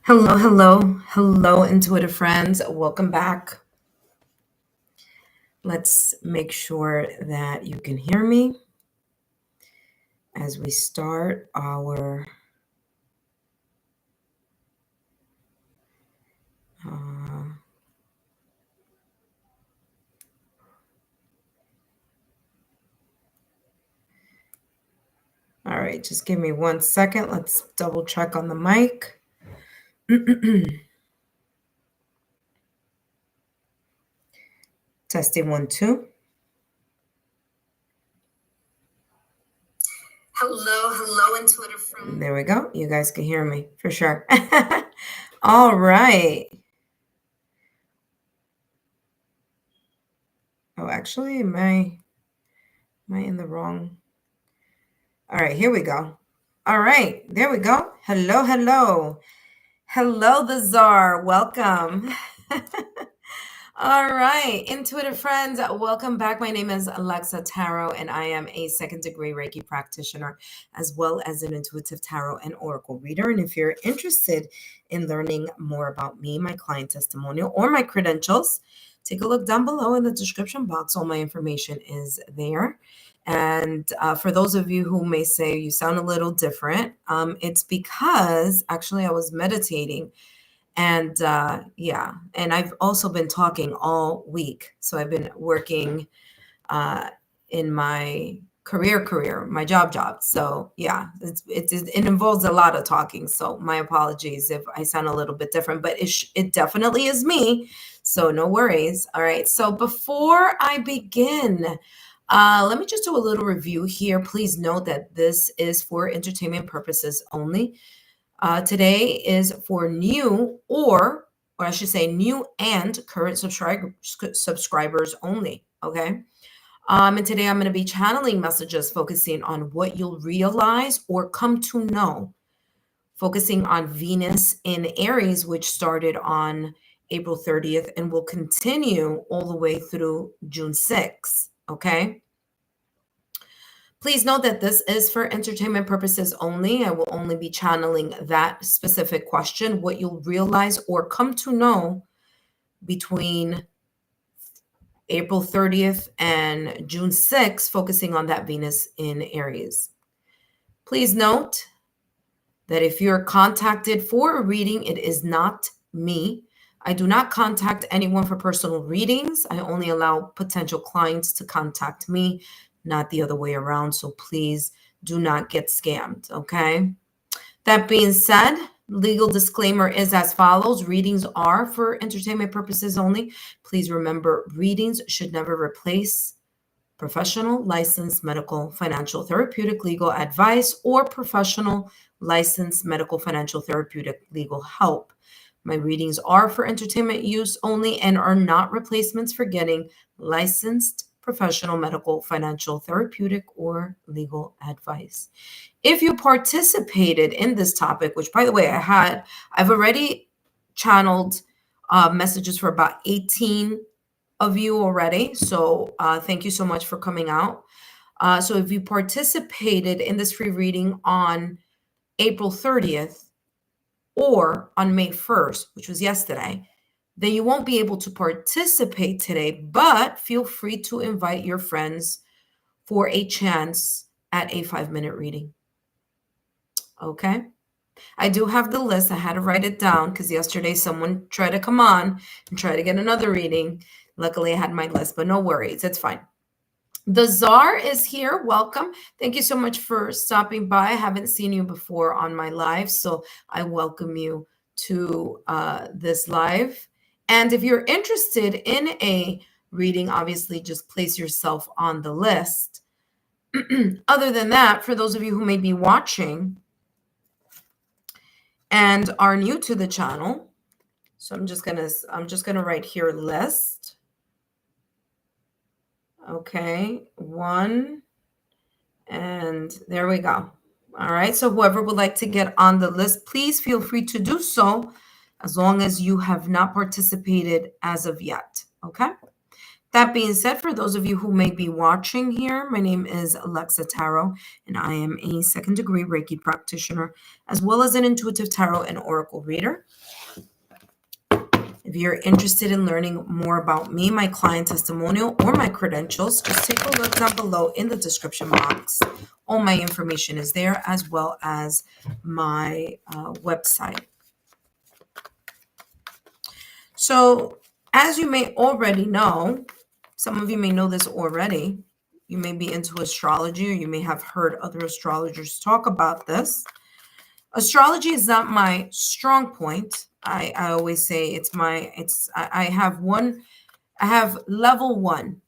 Hello, hello, hello, intuitive friends. Welcome back. Let's make sure that you can hear me as we start our all right, just give me 1 second. Let's double check on the mic. Testing 1, 2. Hello, intuitive friends. There we go. You guys can hear me for sure. All right. Oh, actually, am I in the wrong? All right, here we go. All right, there we go. Hello, hello. Hello, the Czar. Welcome. All right, intuitive friends, welcome back. My name is Alexa Tarot, and I am a second-degree Reiki practitioner, as well as an intuitive tarot and oracle reader. And if you're interested in learning more about me, my client testimonial, or my credentials, take a look down below in the description box. All my information is there. And for those of you who may say you sound a little different, it's because actually I was meditating. And yeah, and I've also been talking all week. So I've been working in my career, my job. So yeah, it involves a lot of talking. So my apologies if I sound a little bit different, but it definitely is me. So no worries. All right. So before I begin, let me just do a little review here. Please note that this is for entertainment purposes only. Today is for new or I should say new and current subscribers only. Okay. And today I'm going to be channeling messages focusing on what you'll realize or come to know, focusing on Venus in Aries, which started on April 30th and will continue all the way through June 6th. Okay. Please note that this is for entertainment purposes only. I will only be channeling that specific question, what you'll realize or come to know between April 30th and June 6th, focusing on that Venus in Aries. Please note that if you're contacted for a reading, it is not me. I do not contact anyone for personal readings. I only allow potential clients to contact me, not the other way around. So please do not get scammed, okay? That being said, legal disclaimer is as follows. Readings are for entertainment purposes only. Please remember, readings should never replace professional, licensed, medical, financial, therapeutic, legal advice, or professional, licensed, medical, financial, therapeutic, legal help. My readings are for entertainment use only and are not replacements for getting licensed, professional, medical, financial, therapeutic, or legal advice. If you participated in this topic, which by the way, I've already channeled messages for about 18 of you already. So thank you so much for coming out. So if you participated in this free reading on April 30th or on May 1st, which was yesterday, then you won't be able to participate today, but feel free to invite your friends for a chance at a 5-minute reading. Okay. I do have the list. I had to write it down because yesterday someone tried to come on and try to get another reading. Luckily, I had my list, but no worries. It's fine. The Czar is here. Welcome. Thank you so much for stopping by. I haven't seen you before on my live, so I welcome you to this live. And if you're interested in a reading, obviously just place yourself on the list. Other than that, for those of you who may be watching and are new to the channel, so I'm just gonna write here list. Okay, 1, and there we go. All right, so whoever would like to get on the list, please feel free to do so as long as you have not participated as of yet. Okay, That being said, for those of you who may be watching here, my name is Alexa Tarot, and I am a second-degree Reiki practitioner, as well as an intuitive tarot and oracle reader. If you're interested in learning more about me, my client testimonial, or my credentials, just take a look down below in the description box. All my information is there, as well as my website. So, as you may already know, some of you may know this already. You may be into astrology, or you may have heard other astrologers talk about this. Astrology is not my strong point. I always say I have level 1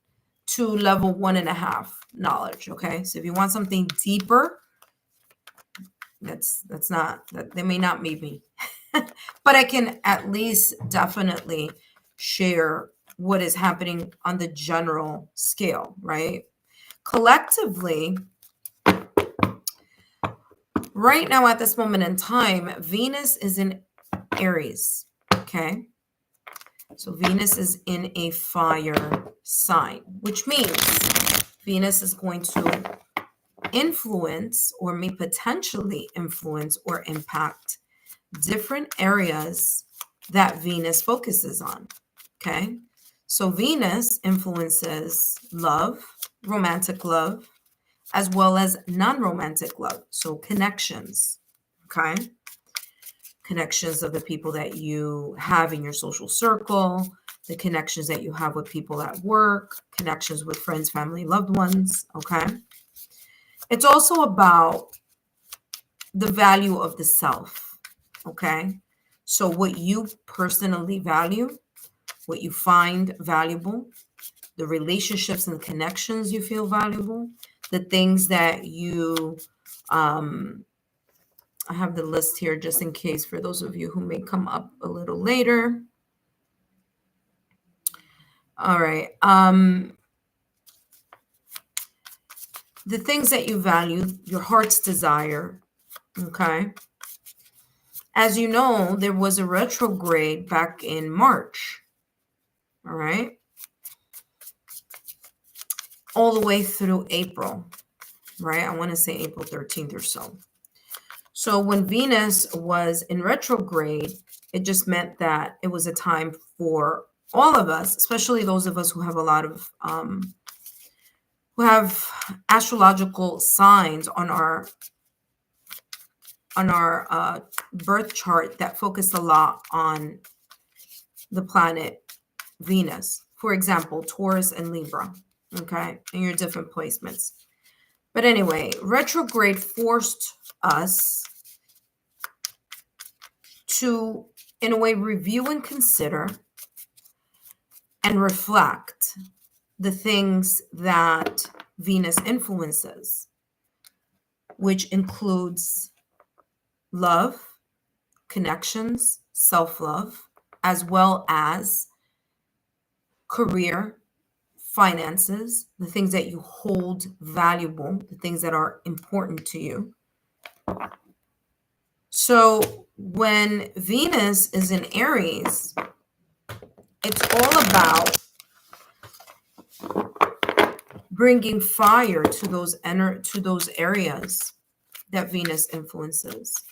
to level 1.5 knowledge. Okay, so if you want something deeper, that may not be me, but I can at least definitely share what is happening on the general scale, right? Collectively, right now at this moment in time, Venus is in Aries, okay? So Venus is in a fire sign, which means Venus is going to influence, or may potentially influence or impact different areas that Venus focuses on, okay? So Venus influences love, romantic love, as well as non-romantic love. So connections, okay? Connections of the people that you have in your social circle, the connections that you have with people at work, connections with friends, family, loved ones, okay? It's also about the value of the self, okay? So what you personally value, what you find valuable, the relationships and the connections you feel valuable, the things that you, I have the list here just in case for those of you who may come up a little later. All right. The things that you value, your heart's desire, okay? As you know, there was a retrograde back in March, all right? All the way through April, right? I want to say April 13th or so. So when Venus was in retrograde, it just meant that it was a time for all of us, especially those of us who have a lot of, who have astrological signs on our birth chart that focus a lot on the planet Venus. For example, Taurus and Libra, okay, and your different placements. But anyway, retrograde forced us to, in a way, review and consider and reflect the things that Venus influences, which includes love, connections, self-love, as well as career, finances, the things that you hold valuable, the things that are important to you. So when Venus is in Aries, it's all about bringing fire to those areas that Venus influences.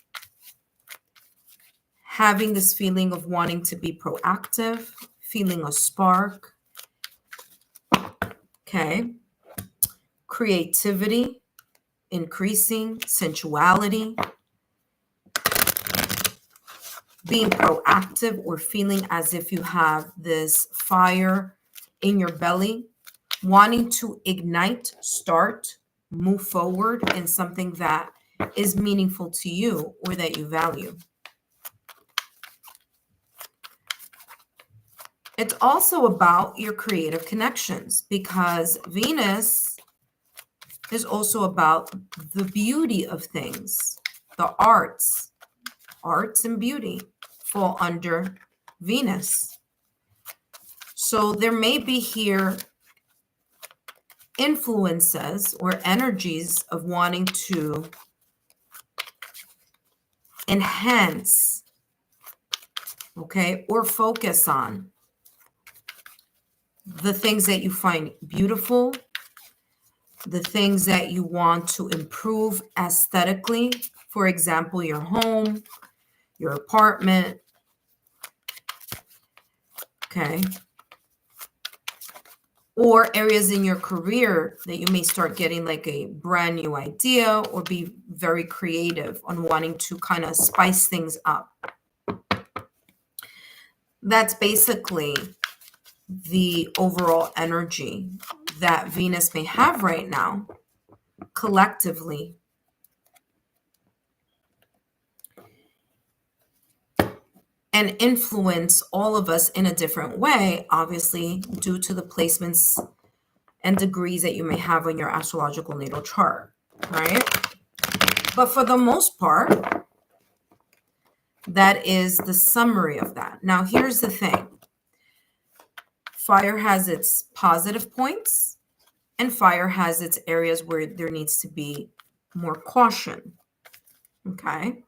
Having this feeling of wanting to be proactive, feeling a spark, okay? Creativity, increasing sensuality, being proactive, or feeling as if you have this fire in your belly, wanting to ignite, start, move forward in something that is meaningful to you or that you value. It's also about your creative connections, because Venus is also about the beauty of things, the arts. Arts and beauty fall under Venus. So there may be here influences or energies of wanting to enhance, okay, or focus on the things that you find beautiful, the things that you want to improve aesthetically. For example, your home, your apartment. Okay. Or areas in your career that you may start getting like a brand new idea or be very creative on wanting to kind of spice things up. That's basically the overall energy that Venus may have right now collectively. And influence all of us in a different way, obviously, due to the placements and degrees that you may have on your astrological natal chart, right? But for the most part, that is the summary of that. Now, here's the thing. Fire has its positive points, and fire has its areas where there needs to be more caution, okay?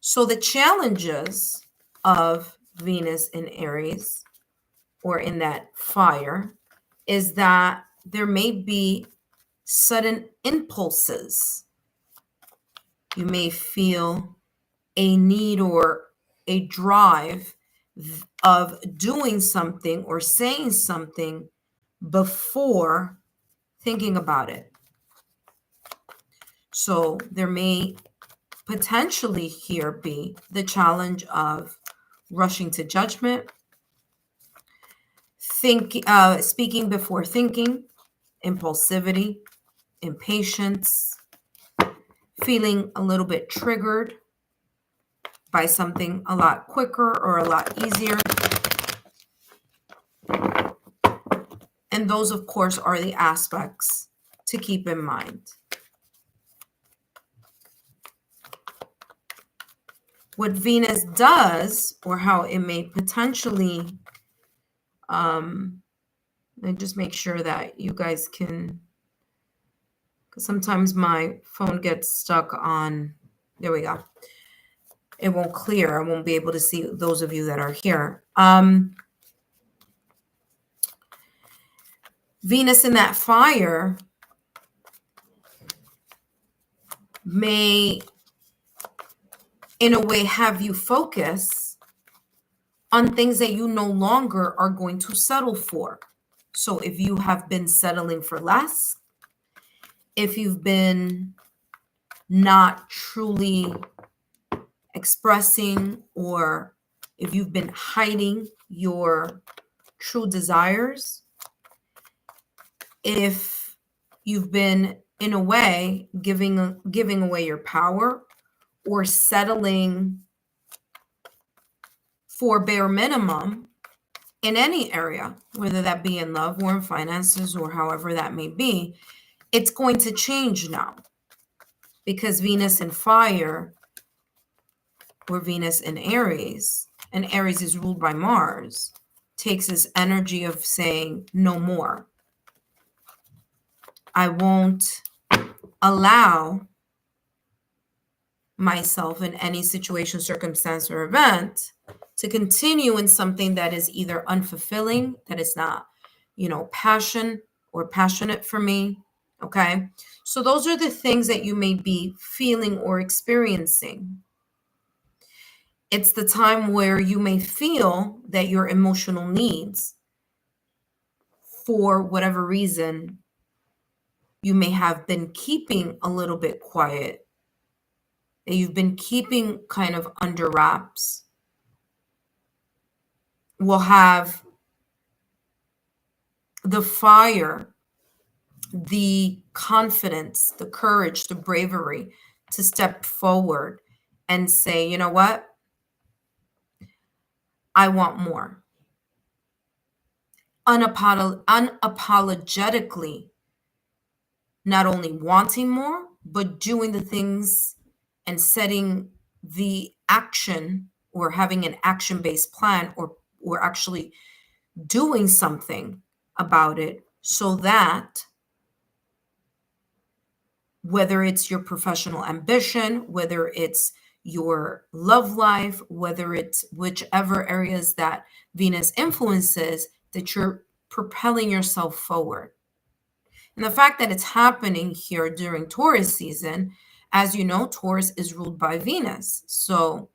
So the challenges of Venus in Aries or in that fire is that there may be sudden impulses. You may feel a need or a drive of doing something or saying something before thinking about it. So there may potentially here be the challenge of rushing to judgment, speaking before thinking, impulsivity, impatience, feeling a little bit triggered by something a lot quicker or a lot easier. And those, of course, are the aspects to keep in mind. What Venus does, or how it may potentially, and just make sure that you guys can, because sometimes my phone gets stuck on, there we go. It won't clear. I won't be able to see those of you that are here. Venus in that fire may, in a way, have you focus on things that you no longer are going to settle for. So if you have been settling for less, if you've been not truly expressing, or if you've been hiding your true desires, if you've been, in a way, giving away your power or settling for bare minimum in any area, whether that be in love or in finances or however that may be, it's going to change now, because Venus in fire or Venus in Aries, and Aries is ruled by Mars, takes this energy of saying no more. I won't allow myself in any situation, circumstance, or event to continue in something that is either unfulfilling, that is not, passion or passionate for me. Okay. So those are the things that you may be feeling or experiencing. It's the time where you may feel that your emotional needs, for whatever reason, you may have been keeping a little bit quiet, that you've been keeping kind of under wraps, will have the fire, the confidence, the courage, the bravery to step forward and say, you know what? I want more. Unapologetically, not only wanting more, but doing the things and setting the action, or having an action-based plan, or actually doing something about it, so that whether it's your professional ambition, whether it's your love life, whether it's whichever areas that Venus influences, that you're propelling yourself forward. And the fact that it's happening here during Taurus season, as you know, Taurus is ruled by Venus. So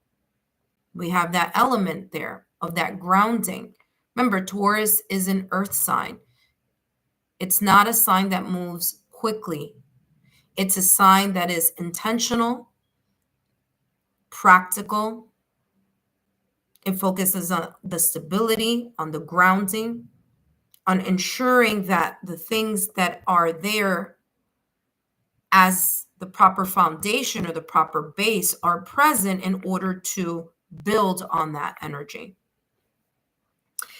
we have that element there of that grounding. Remember, Taurus is an earth sign. It's not a sign that moves quickly. It's a sign that is intentional, practical. It focuses on the stability, on the grounding, on ensuring that the things that are there as the proper foundation or the proper base are present in order to build on that energy.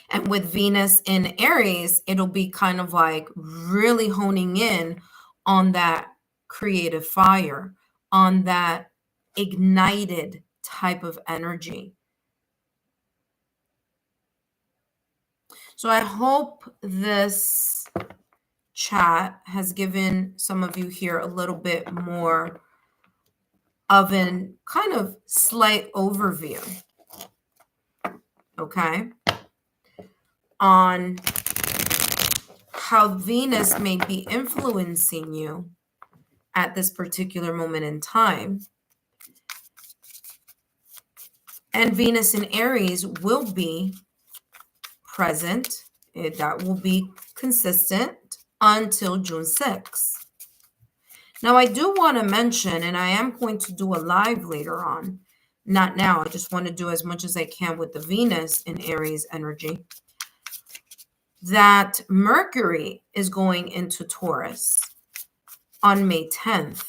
And with Venus in Aries, it'll be kind of like really honing in on that creative fire, on that ignited type of energy. So I hope this chat has given some of you here a little bit more of an kind of slight overview, okay, on how Venus may be influencing you at this particular moment in time. And Venus in Aries will be present. That will be consistent until June 6th. Now, I do want to mention, and I am going to do a live later on, not now, I just want to do as much as I can with the Venus in Aries energy, that Mercury is going into Taurus on May 10th.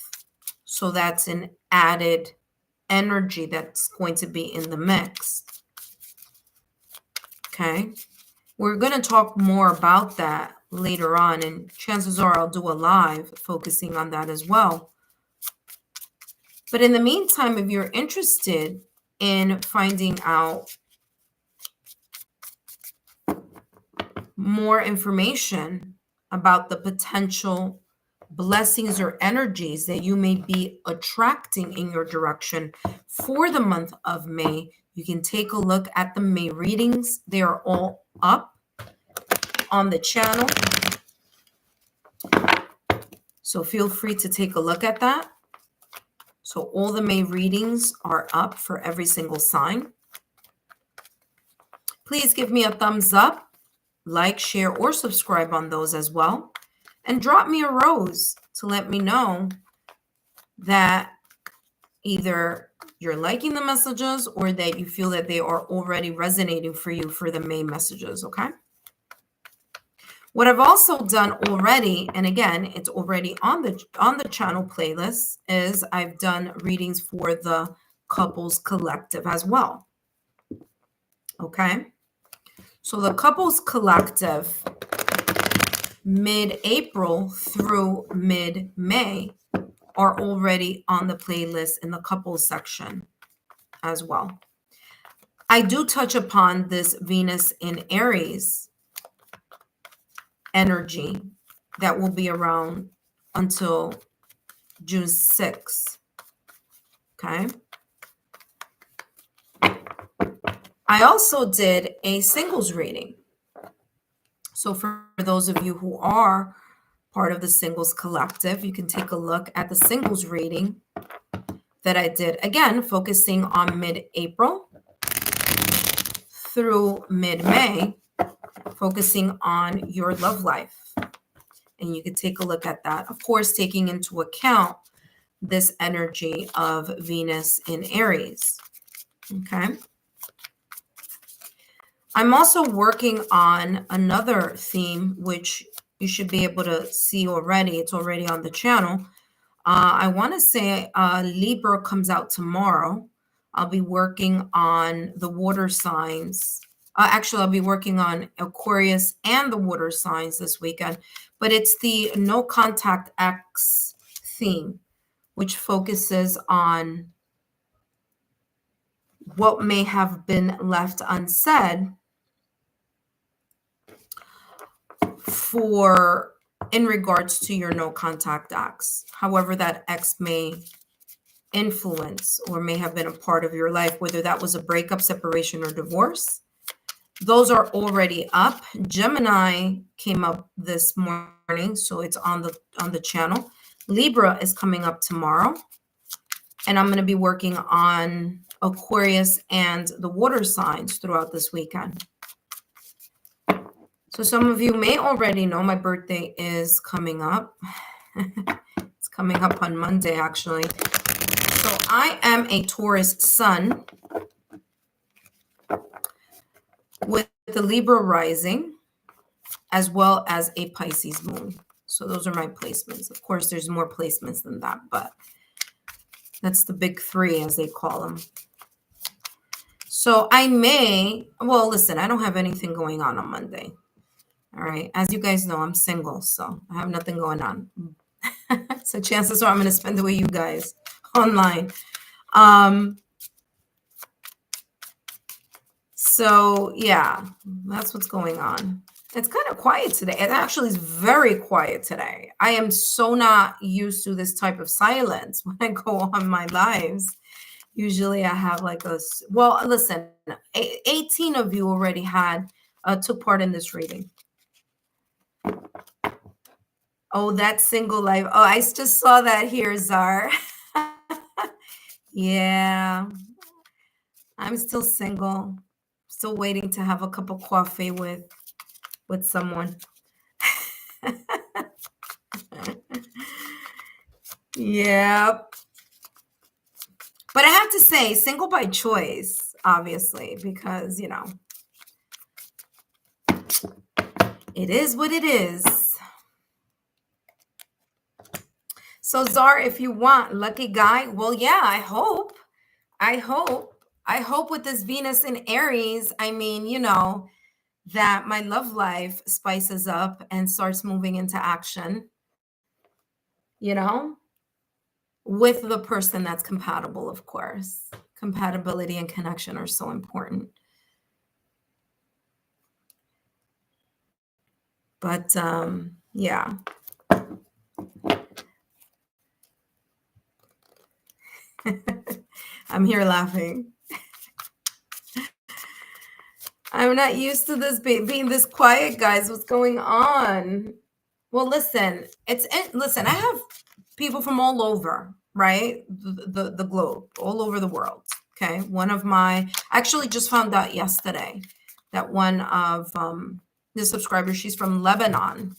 So that's an added energy that's going to be in the mix. Okay. We're going to talk more about that later on, and chances are I'll do a live focusing on that as well. But in the meantime, if you're interested in finding out more information about the potential blessings or energies that you may be attracting in your direction for the month of May, you can take a look at the May readings. They are all up on the channel. So feel free to take a look at that. So all the May readings are up for every single sign. Please give me a thumbs up, like, share, or subscribe on those as well. And drop me a rose to let me know that either you're liking the messages or that you feel that they are already resonating for you for the May messages, okay? What I've also done already, and again, it's already on the channel playlist, is I've done readings for the Couples Collective as well. Okay? So the Couples Collective, mid-April through mid-May, are already on the playlist in the couples section as well. I do touch upon this Venus in Aries energy that will be around until June 6th. Okay. I also did a singles reading. So for those of you who are part of the Singles Collective, you can take a look at the singles reading that I did, again, focusing on mid-April through mid-May, focusing on your love life. And you can take a look at that, of course, taking into account this energy of Venus in Aries. Okay. I'm also working on another theme, which you should be able to see already. It's already on the channel. I want to say Libra comes out tomorrow. I'll be working on the water signs. Actually, I'll be working on Aquarius and the water signs this weekend. But it's the No Contact X theme, which focuses on what may have been left unsaid in regards to your no contact acts, however that X may influence or may have been a part of your life, whether that was a breakup, separation, or divorce. Those are already up. Gemini came up this morning, so it's on the channel. Libra is coming up tomorrow. And I'm going to be working on Aquarius and the water signs throughout this weekend. So some of you may already know my birthday is coming up. It's coming up on Monday, actually. So I am a Taurus sun with the Libra rising, as well as a Pisces moon. So those are my placements. Of course, there's more placements than that, but that's the big three, as they call them. So I may, well, listen, I don't have anything going on Monday. All right. As you guys know, I'm single, so I have nothing going on. So chances are I'm going to spend it with you guys online. So yeah, that's what's going on. It's kind of quiet today. It actually is very quiet today. I am so not used to this type of silence when I go on my lives. Usually I have like well, listen, 18 of you already took part in this reading. Oh, that single life. Oh, I just saw that here, Czar. Yeah, I'm still single. Still waiting to have a cup of coffee with someone. Yep. But I have to say, single by choice, obviously, because, you know, it is what it is. So, Czar, if you want, lucky guy, well, yeah, I hope with this Venus in Aries, I mean, you know, that my love life spices up and starts moving into action, you know, with the person that's compatible, of course. Compatibility and connection are so important. But yeah. I'm here laughing. I'm not used to this being this quiet, guys. What's going on? Well, listen, listen, I have people from all over, right? The globe, all over the world. Okay. I actually just found out yesterday that one of the subscribers, she's from Lebanon.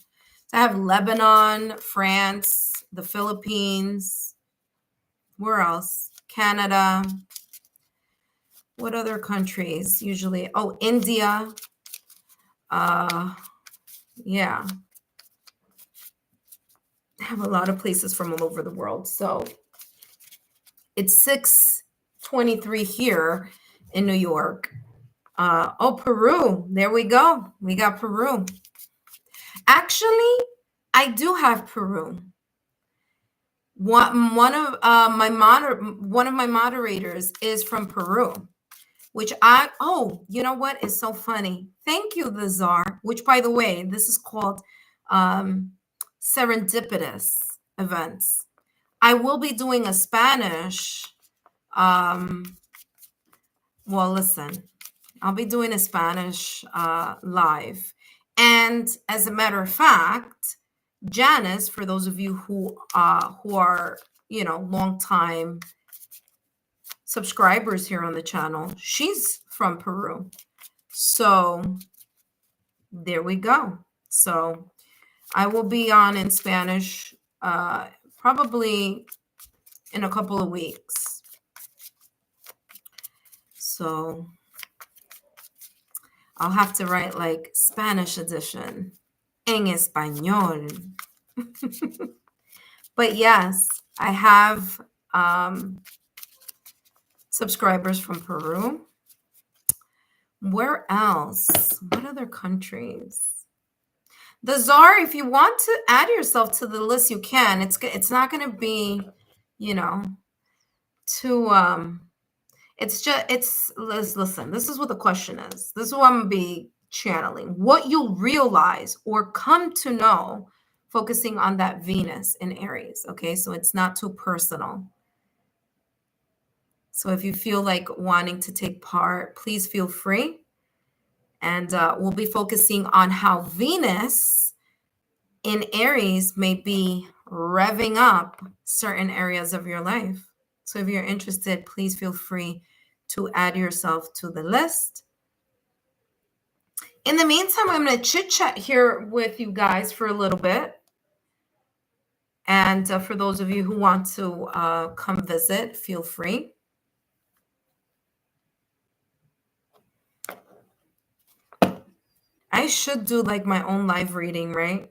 So I have Lebanon, France, the Philippines, where else? Canada. What other countries usually? Oh, India. Yeah. I have a lot of places from all over the world. So it's 6:23 here in New York. Oh, Peru. There we go. We got Peru. Actually, I do have Peru. One of my moderators is from Peru, which you know what is so funny? Thank you, the Czar, which, by the way, this is called serendipitous events. I will be doing a Spanish. Well, listen, I'll be doing a Spanish live. And as a matter of fact, Janice, for those of you who are, you know, long time subscribers here on the channel, she's from Peru. So there we go. So I will be on in Spanish probably in a couple of weeks. So I'll have to write like Spanish edition en español. But yes, I have subscribers from Peru. Where else? What other countries? The Czar, if you want to add yourself to the list, you can. It's not going to be, you know, too listen, this is what the question is. This is what I'm going to be channeling. What you'll realize or come to know focusing on that Venus in Aries, okay? So it's not too personal. So if you feel like wanting to take part, please feel free. And we'll be focusing on how Venus in Aries may be revving up certain areas of your life. So if you're interested, please feel free to add yourself to the list. In the meantime, I'm going to chit chat here with you guys for a little bit. And for those of you who want to come visit, feel free. I should do like my own live reading, right?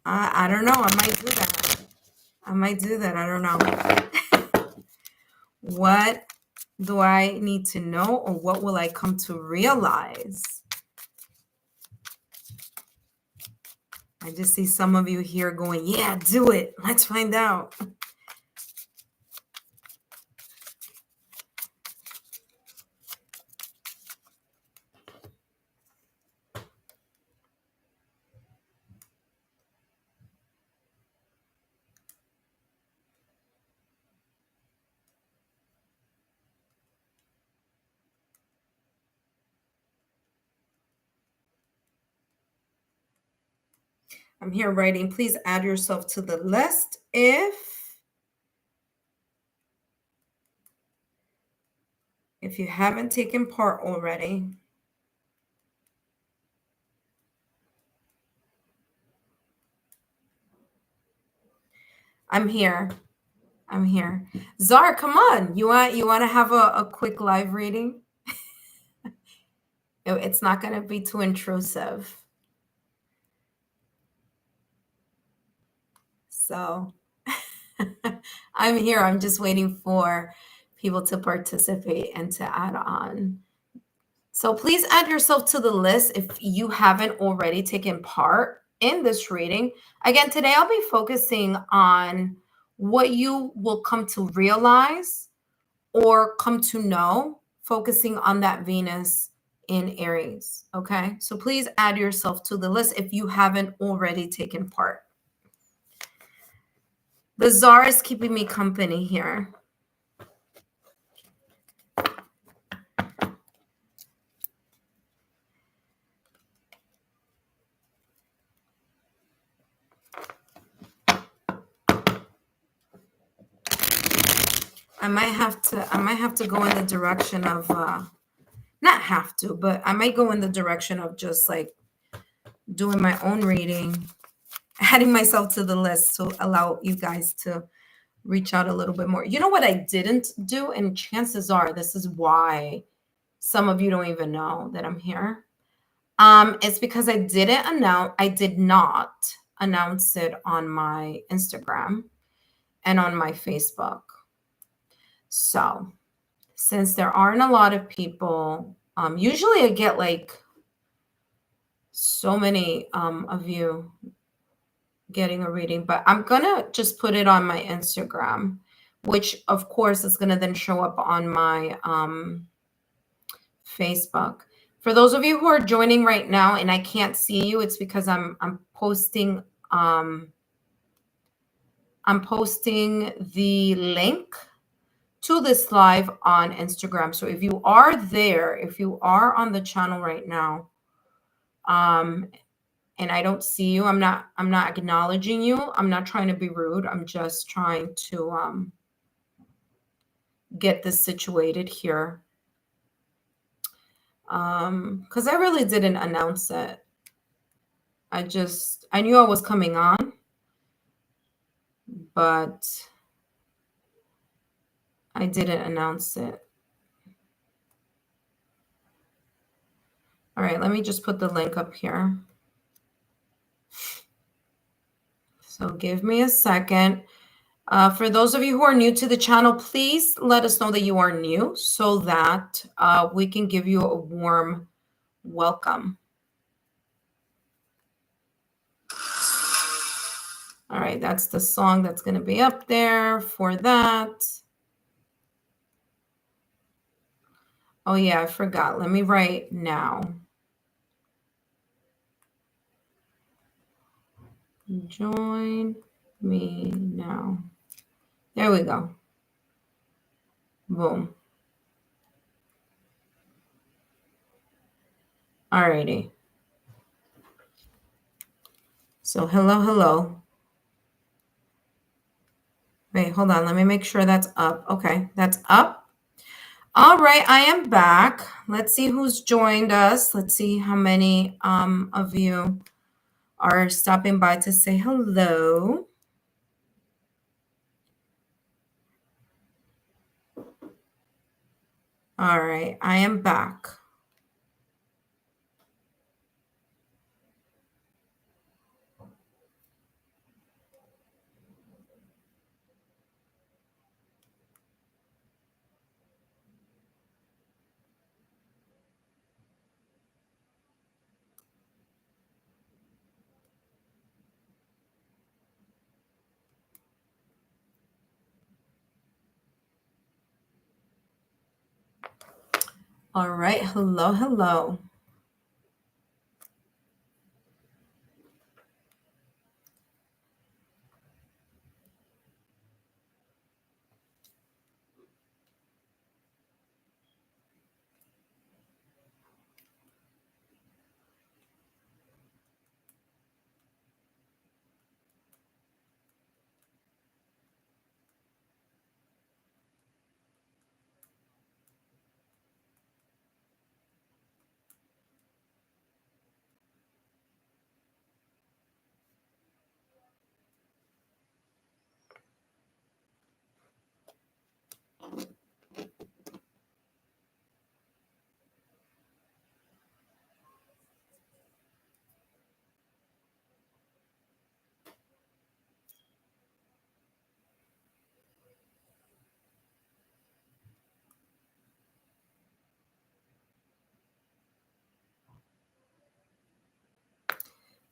I don't know. I might do that. I don't know. What do I need to know, or what will I come to realize? I just see some of you here going, yeah, do it. Let's find out. I'm here writing, please add yourself to the list if you haven't taken part already. I'm here. Zara, come on. You want to have a quick live reading? It's not going to be too intrusive. So I'm here. I'm just waiting for people to participate and to add on. So please add yourself to the list if you haven't already taken part in this reading. Again, today I'll be focusing on what you will come to realize or come to know, focusing on that Venus in Aries. Okay, so please add yourself to the list if you haven't already taken part. The Czar is keeping me company here. I might have to go in the direction of not have to, but I might go in the direction of just like doing my own reading, adding myself to the list to allow you guys to reach out a little bit more. You know what I didn't do, and chances are this is why some of you don't even know that I'm here. It's because I did not announce it on my Instagram and on my Facebook. So since there aren't a lot of people, usually I get like so many of you getting a reading, but I'm gonna just put it on my Instagram, which of course is gonna then show up on my Facebook. For those of you who are joining right now and I can't see you, it's because I'm posting the link to this live on Instagram. So if you are there, if you are on the channel right now, and I don't see you, I'm not acknowledging you. I'm not trying to be rude. I'm just trying to get this situated here. Because I really didn't announce it. I knew I was coming on, but I didn't announce it. All right, let me just put the link up here. So give me a second. For those of you who are new to the channel, please let us know that you are new so that we can give you a warm welcome. All right, that's the song that's going to be up there for that. Oh, yeah, I forgot. Let me write now. Join me now. There we go. Boom. Alrighty. So hello, hello. Wait, hold on. Let me make sure that's up. Okay, that's up. All right, I am back. Let's see who's joined us. Let's see how many of you are stopping by to say hello. All right, I am back. All right, hello, hello.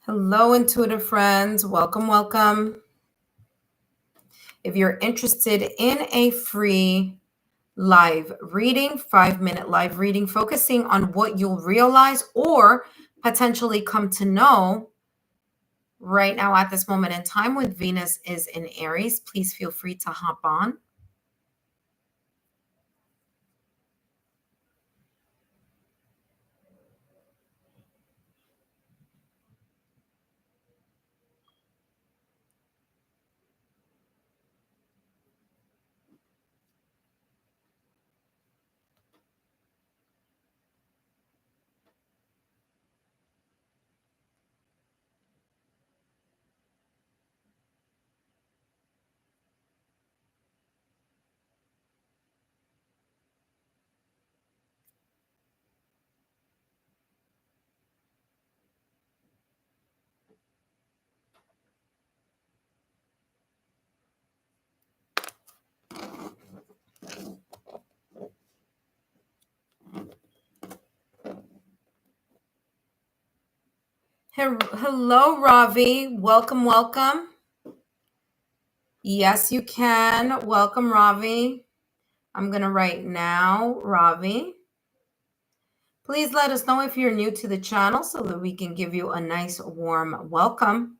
Hello, intuitive friends. Welcome, welcome. If you're interested in a free live reading, 5-minute live reading, focusing on what you'll realize or potentially come to know right now at this moment in time with Venus is in Aries, please feel free to hop on. Hello, Ravi. Welcome, welcome. Yes, you can. Welcome, Ravi. I'm going to write now, Ravi. Please let us know if you're new to the channel so that we can give you a nice warm welcome.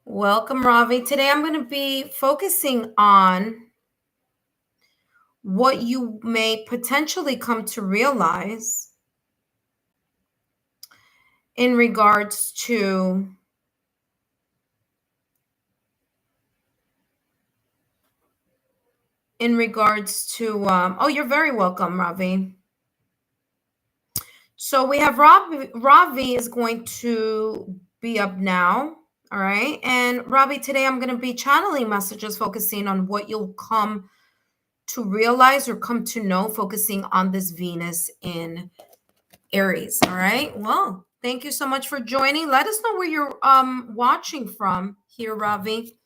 Welcome, Ravi. Today I'm going to be focusing on what you may potentially come to realize in regards to oh, you're very welcome, Ravi. So we have Ravi is going to be up now. All right. And Ravi, today I'm going to be channeling messages focusing on what you'll come to realize or come to know, focusing on this Venus in Aries. All right. Well, thank you so much for joining. Let us know where you're watching from here, Ravi.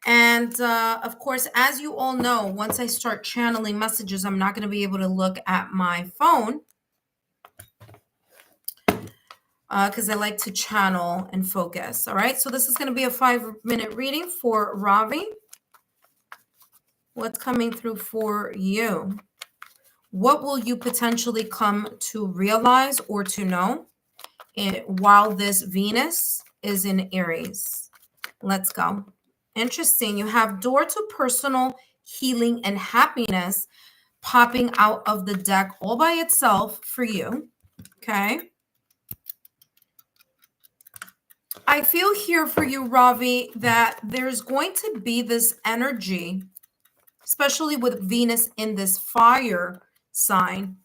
And of course, as you all know, once I start channeling messages, I'm not going to be able to look at my phone because I like to channel and focus. All right. So this is going to be a 5-minute reading for Ravi. What's coming through for you? What will you potentially come to realize or to know while this Venus is in Aries? Let's go. Interesting. You have door to personal healing and happiness popping out of the deck all by itself for you. Okay. I feel here for you, Ravi, that there's going to be this energy, especially with Venus in this fire sign,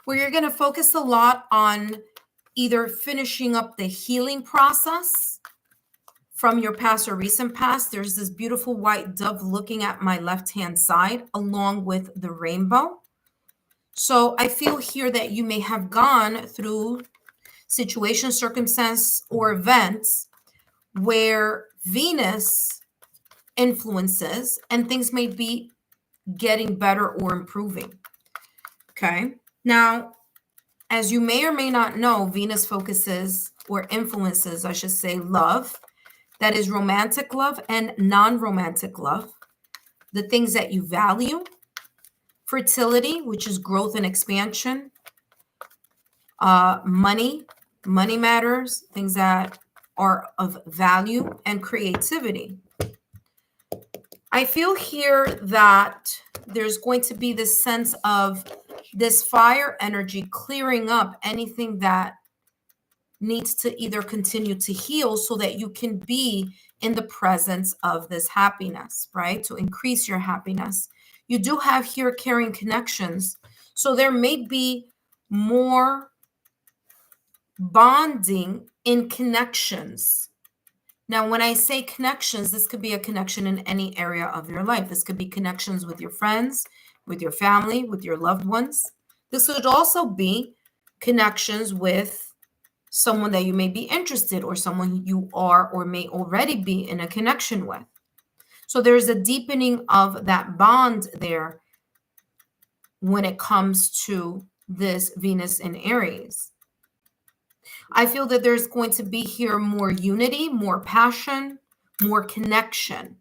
where you're going to focus a lot on either finishing up the healing process from your past or recent past. There's this beautiful white dove looking at my left-hand side along with the rainbow. So I feel here that you may have gone through situations, circumstance, or events where Venus influences and things may be getting better or improving. Okay. Now, as you may or may not know, Venus focuses or influences, I should say, love. That is romantic love and non-romantic love. The things that you value. Fertility, which is growth and expansion. Money matters. Things that are of value, and creativity. I feel here that there's going to be this sense of this fire energy clearing up anything that needs to either continue to heal so that you can be in the presence of this happiness, right? To increase your happiness. You do have here carrying connections. So there may be more bonding in connections. Now, when I say connections, this could be a connection in any area of your life. This could be connections with your friends, with your family, with your loved ones. This could also be connections with someone that you may be interested or someone you are or may already be in a connection with. So there's a deepening of that bond there when it comes to this Venus in Aries. I feel that there's going to be here more unity, more passion, more connection.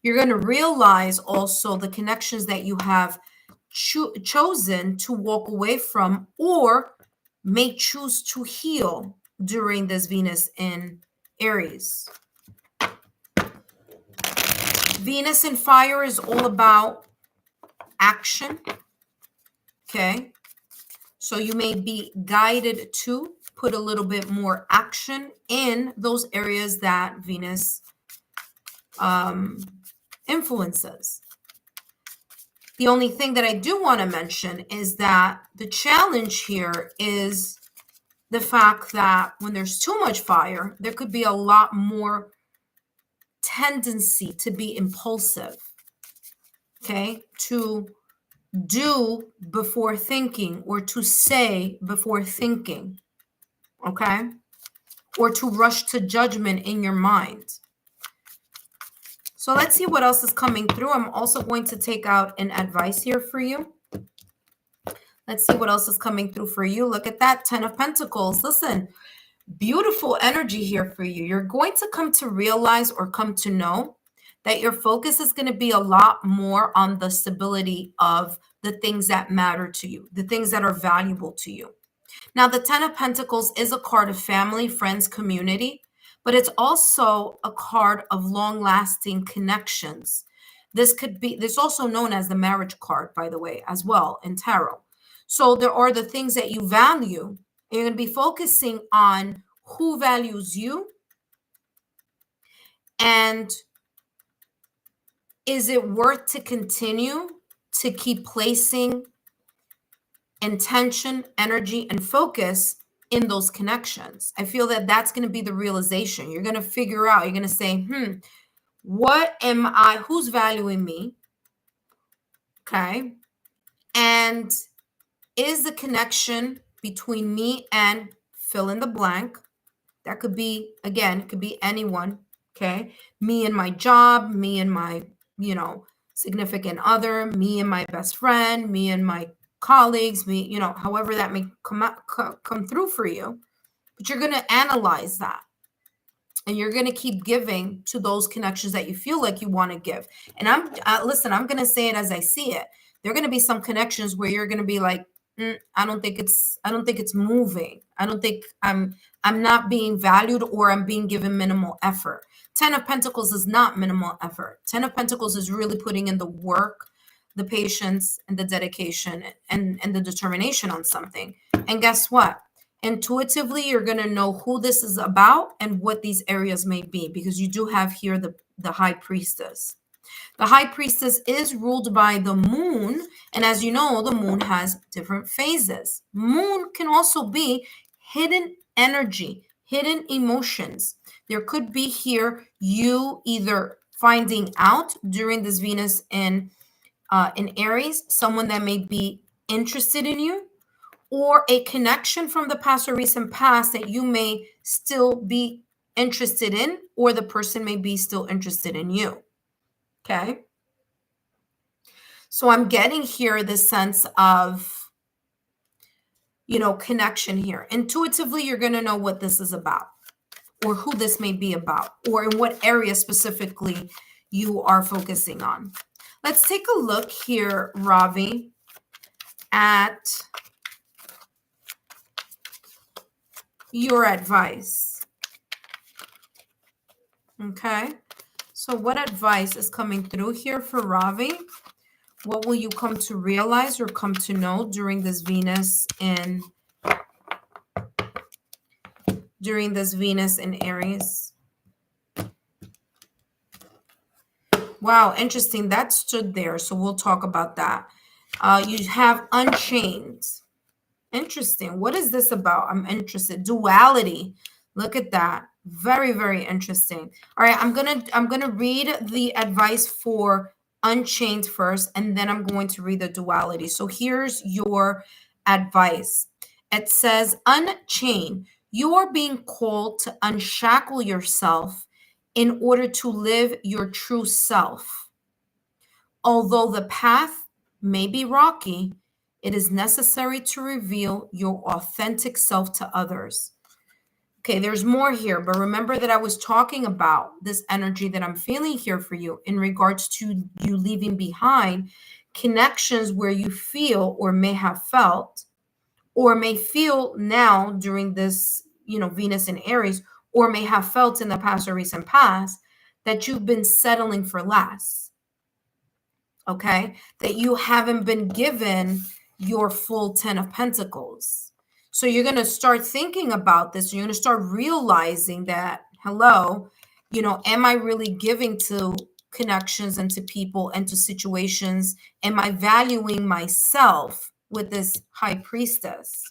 You're going to realize also the connections that you have chosen to walk away from or may choose to heal during this Venus in Aries. Venus in fire is all about action. Okay. So you may be guided to put a little bit more action in those areas that Venus influences. The only thing that I do want to mention is that the challenge here is the fact that when there's too much fire, there could be a lot more tendency to be impulsive, okay, to do before thinking or to say before thinking, okay, or to rush to judgment in your mind. So let's see what else is coming through. I'm also going to take out an advice here for you. Let's see what else is coming through for you. Look at that 10 of Pentacles. Listen, beautiful energy here for you. You're going to come to realize or come to know that your focus is going to be a lot more on the stability of the things that matter to you, the things that are valuable to you. Now, the 10 of Pentacles is a card of family, friends, community, but it's also a card of long-lasting connections. This is also known as the marriage card, by the way, as well in tarot. So there are the things that you value. You're going to be focusing on who values you and is it worth to continue to keep placing intention, energy, and focus in those connections. I feel that that's going to be the realization. You're going to figure out, you're going to say, what am I, who's valuing me? Okay. And is the connection between me and fill in the blank? That could be, again, it could be anyone. Okay. Me and my job, me and my, significant other, me and my best friend, me and my colleagues, me, however that may come through for you. But you're going to analyze that. And you're going to keep giving to those connections that you feel like you want to give. And listen, I'm going to say it as I see it. There are going to be some connections where you're going to be like, I don't think it's moving. I don't think I'm not being valued, or I'm being given minimal effort. 10 of Pentacles is not minimal effort. 10 of Pentacles is really putting in the work, the patience, and the dedication, and the determination on something. And guess what? Intuitively, you're going to know who this is about and what these areas may be, because you do have here the High Priestess. The High Priestess is ruled by the moon. And as you know, the moon has different phases. Moon can also be hidden energy, hidden emotions. There could be here you either finding out during this Venus in Aries, someone that may be interested in you, or a connection from the past or recent past that you may still be interested in, or the person may be still interested in you. Okay. So I'm getting here this sense of, connection here. Intuitively, you're going to know what this is about, or who this may be about, or in what area specifically you are focusing on. Let's take a look here, Ravi, at your advice. Okay. So what advice is coming through here for Ravi? What will you come to realize or come to know during this Venus in Aries? Wow, interesting. That stood there. So we'll talk about that. You have Unchained. Interesting. What is this about? I'm interested. Duality. Look at that. Very, very interesting. All right, I'm gonna read the advice for Unchained first, and then I'm going to read the duality. So here's your advice. It says, Unchain. You are being called to unshackle yourself in order to live your true self. Although the path may be rocky, it is necessary to reveal your authentic self to others. Okay, there's more here, but remember that I was talking about this energy that I'm feeling here for you in regards to you leaving behind connections where you feel or may have felt or may feel now during this, Venus in Aries, or may have felt in the past or recent past that you've been settling for less. Okay, that you haven't been given your full 10 of Pentacles. So you're going to start thinking about this. You're going to start realizing that, hello, am I really giving to connections and to people and to situations? Am I valuing myself with this High Priestess?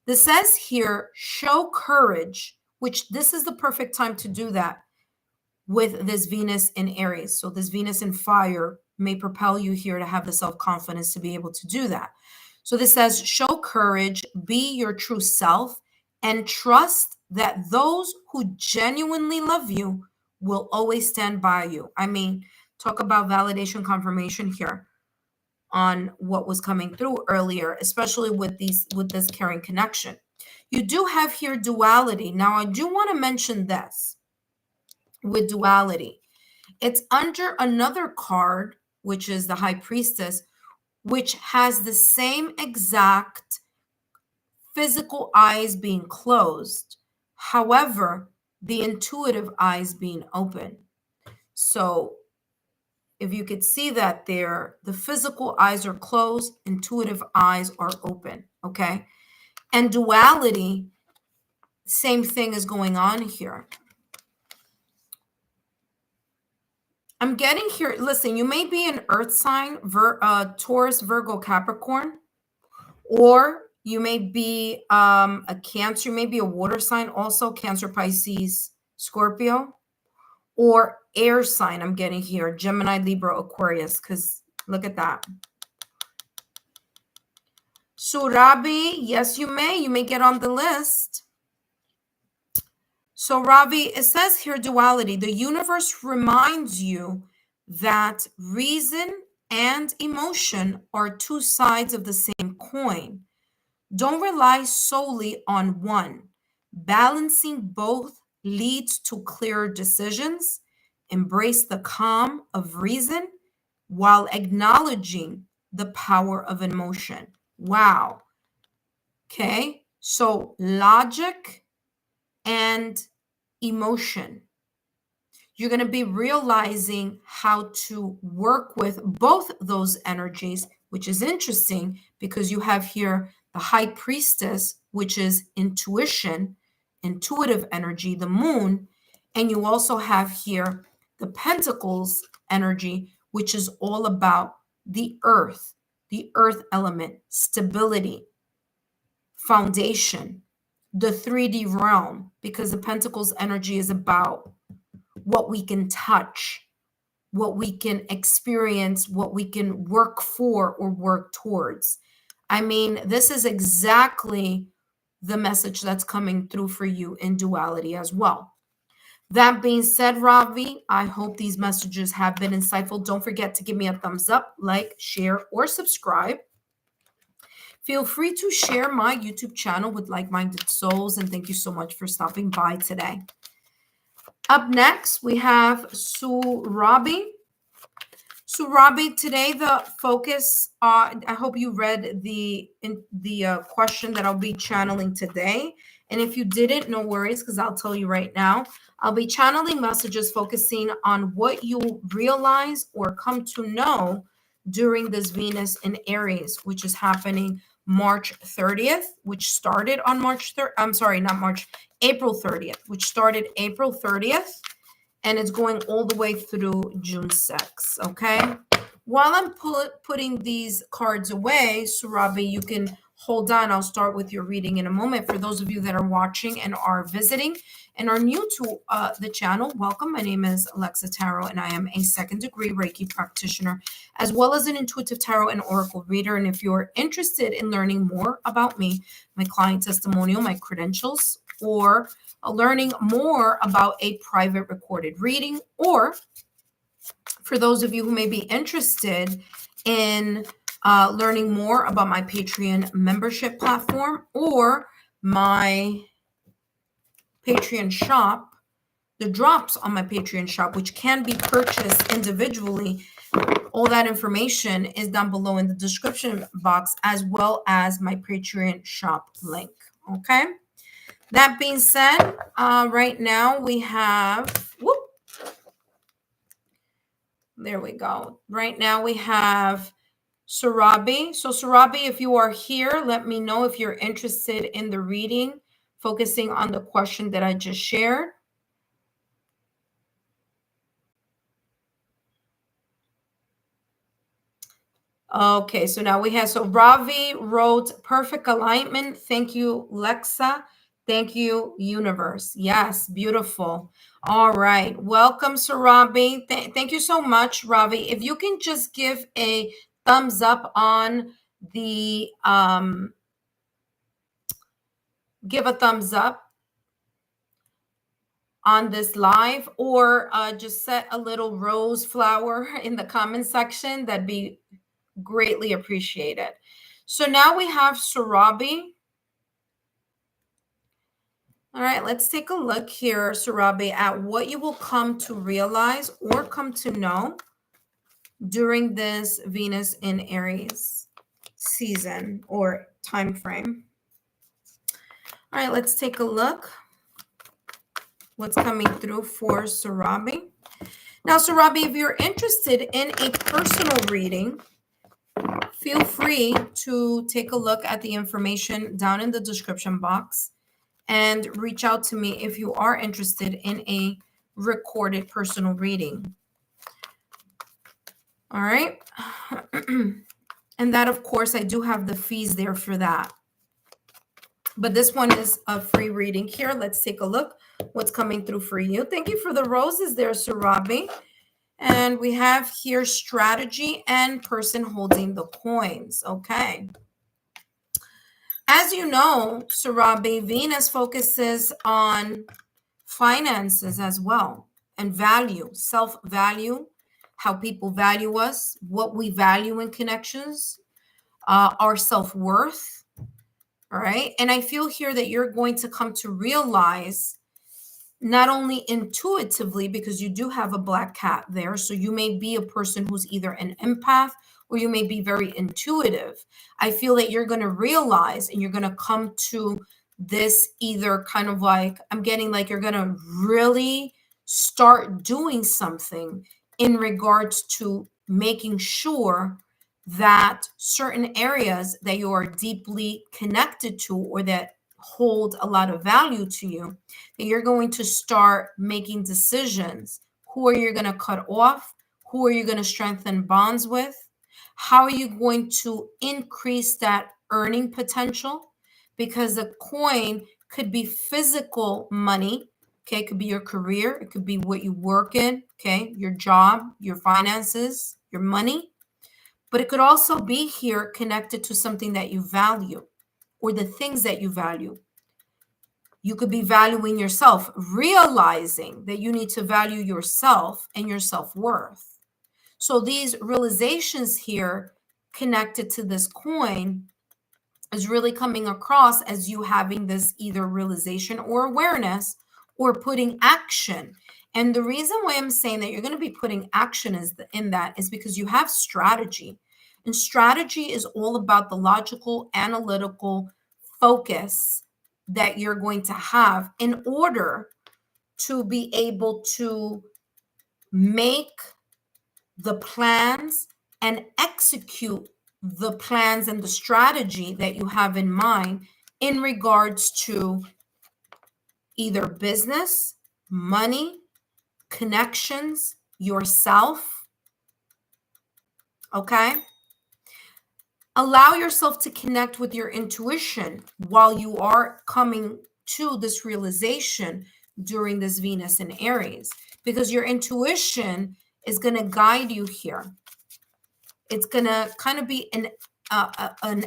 This says here, show courage, which this is the perfect time to do that with this Venus in Aries. So this Venus in fire may propel you here to have the self-confidence to be able to do that. So this says, show courage, be your true self, and trust that those who genuinely love you will always stand by you. I mean, talk about validation confirmation here on what was coming through earlier, especially with this caring connection. You do have here duality. Now, I do want to mention this with duality. It's under another card, which is the High Priestess, which has the same exact physical eyes being closed. However, the intuitive eyes being open. So if you could see that there, the physical eyes are closed, intuitive eyes are open, okay? And duality, same thing is going on here. I'm getting here, listen, you may be an earth sign, Taurus, Virgo, Capricorn, or you may be a Cancer, you may be a water sign also, Cancer, Pisces, Scorpio, or air sign I'm getting here, Gemini, Libra, Aquarius, because look at that. Surabi, yes, you may get on the list. So Ravi, it says here duality. The universe reminds you that reason and emotion are two sides of the same coin. Don't rely solely on one. Balancing both leads to clearer decisions. Embrace the calm of reason while acknowledging the power of emotion. Wow. Okay. So logic and emotion. You're going to be realizing how to work with both those energies, which is interesting because you have here the high priestess, which is intuition, intuitive energy, the moon. And you also have here the pentacles energy, which is all about the earth element, stability, foundation, the 3D realm, because the pentacles energy is about what we can touch, what we can experience, what we can work for or work towards. I mean, this is exactly the message that's coming through for you in duality as well. That being said, Ravi, I hope these messages have been insightful. Don't forget to give me a thumbs up, like, share, or subscribe. Feel free to share my YouTube channel with like-minded souls, and thank you so much for stopping by today. Up next, we have Surabi. Surabi, today the focus, I hope you read the question that I'll be channeling today. And if you didn't, no worries, because I'll tell you right now. I'll be channeling messages focusing on what you realize or come to know during this Venus in Aries, which is happening March 30th, which started on April 30th, which started April 30th, and it's going all the way through June 6th, okay? While I'm putting these cards away, Surabi, you can hold on. I'll start with your reading in a moment. For those of you that are watching and are visiting and are new to the channel, welcome. My name is Alexa Tarot, and I am a second-degree Reiki practitioner, as well as an intuitive tarot and oracle reader. And if you're interested in learning more about me, my client testimonial, my credentials, or learning more about a private recorded reading, or for those of you who may be interested in learning more about my Patreon membership platform or my Patreon shop, the drops on my Patreon shop, which can be purchased individually, all that information is down below in the description box, as well as my Patreon shop link. Okay. That being said, right now we have, there we go. Right now we have Surabi. So Surabi, if you are here, let me know if you're interested in the reading, focusing on the question that I just shared. Okay, so now we have, so Ravi wrote perfect alignment. Thank you, Lexa. Thank you, universe. Yes, beautiful. All right. Welcome, Surabi. Thank you so much, Ravi. If you can just give a thumbs up on the, give a thumbs up on this live, or just set a little rose flower in the comment section, that'd be greatly appreciated. So now we have Surabi. All right, let's take a look here, Surabi, at what you will come to realize or come to know during this Venus in Aries season or time frame. All right, let's take a look what's coming through for Surabi. Now, Surabi, if you're interested in a personal reading, feel free to take a look at the information down in the description box and reach out to me if you are interested in a recorded personal reading. All right. And that, of course, I do have the fees there for that. But this one is a free reading here. Let's take a look what's coming through for you. Thank you for the roses there, Surabi. And we have here strategy and person holding the coins. Okay. As you know, Surabi, Venus focuses on finances as well, and value, self-value, how people value us, what we value in connections, our self-worth. All right. And I feel here that you're going to come to realize not only intuitively, because you do have a black cat there, so you may be a person who's either an empath or you may be very intuitive. I feel that you're going to realize and you're going to come to this either kind of like, I'm getting like you're going to really start doing something in regards to making sure that certain areas that you are deeply connected to or that hold a lot of value to you, that you're going to start making decisions. Who are you going to cut off? Who are you going to strengthen bonds with? How are you going to increase that earning potential? Because a coin could be physical money. Okay, it could be your career, it could be what you work in, okay, your job, your finances, your money. But it could also be here connected to something that you value or the things that you value. You could be valuing yourself, realizing that you need to value yourself and your self-worth. So these realizations here connected to this coin is really coming across as you having this either realization or awareness or putting action. And the reason why I'm saying that you're going to be putting action in that is because you have strategy. And strategy is all about the logical, analytical focus that you're going to have in order to be able to make the plans and execute the plans and the strategy that you have in mind in regards to either business, money, connections, yourself. Okay? Allow yourself to connect with your intuition while you are coming to this realization during this Venus in Aries, because your intuition is going to guide you here. It's going to kind of be an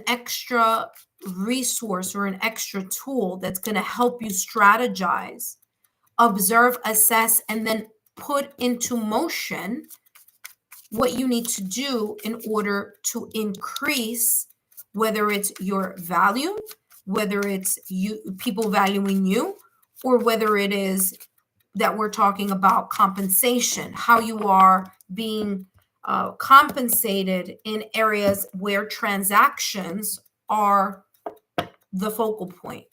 extra resource or an extra tool that's going to help you strategize, observe, assess, and then put into motion what you need to do in order to increase, whether it's your value, whether it's you, people valuing you, or whether it is that we're talking about compensation, how you are being compensated in areas where transactions are the focal point.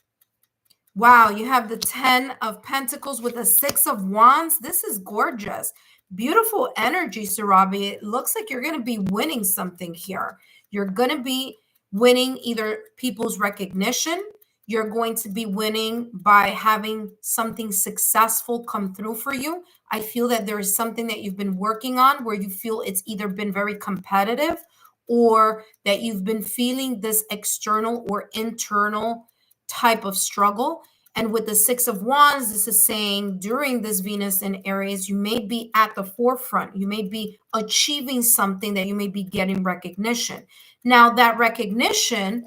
Wow, you have the 10 of Pentacles with the 6 of Wands. This is gorgeous. Beautiful energy, Sarabi. It looks like you're going to be winning something here. You're going to be winning either people's recognition. You're going to be winning by having something successful come through for you. I feel that there is something that you've been working on where you feel it's either been very competitive or that you've been feeling this external or internal type of struggle. And with the 6 of Wands, this is saying during this Venus in Aries, you may be at the forefront. You may be achieving something that you may be getting recognition. Now, that recognition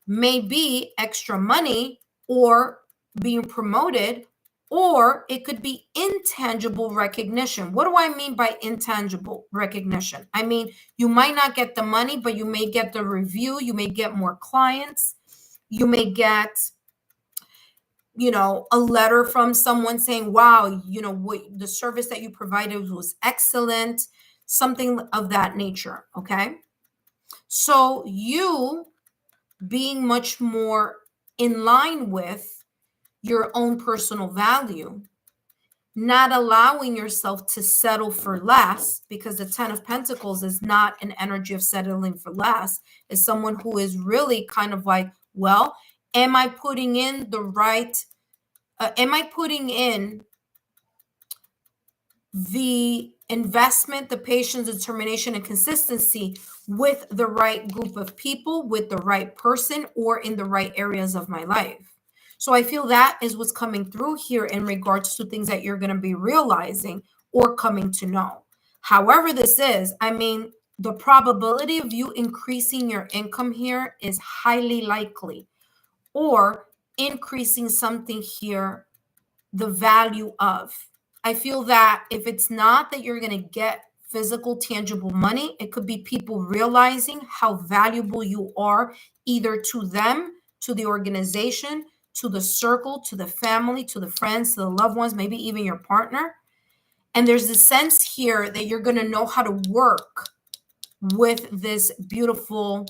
may be extra money or being promoted, or it could be intangible recognition. What do I mean by intangible recognition? I mean, you might not get the money, but you may get the review. You may get more clients. You may get, you know, a letter from someone saying, wow, you know, what the service that you provided was excellent, something of that nature. Okay. So you being much more in line with your own personal value, not allowing yourself to settle for less, because the 10 of Pentacles is not an energy of settling for less. It's someone who is really kind of like, well, am I putting in the right, am I putting in the investment, the patience, determination, and consistency with the right group of people, with the right person, or in the right areas of my life? So I feel that is what's coming through here in regards to things that you're going to be realizing or coming to know. However this is, I mean, the probability of you increasing your income here is highly likely, or increasing something here, the value of. I feel that if it's not that you're going to get physical, tangible money, it could be people realizing how valuable you are, either to them, to the organization, to the circle, to the family, to the friends, to the loved ones, maybe even your partner. And there's a sense here that you're going to know how to work with this beautiful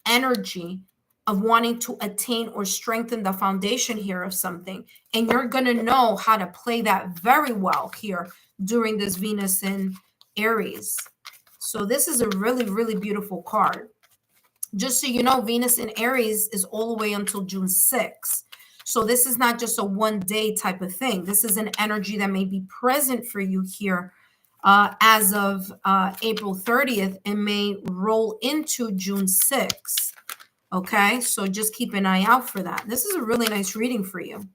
energy of wanting to attain or strengthen the foundation here of something. And you're going to know how to play that very well here during this Venus in Aries. So this is a really, really beautiful card. Just so you know, Venus in Aries is all the way until June 6th. So this is not just a one-day type of thing. This is an energy that may be present for you here as of April 30th and may roll into June 6th. Okay, so just keep an eye out for that. This is a really nice reading for you.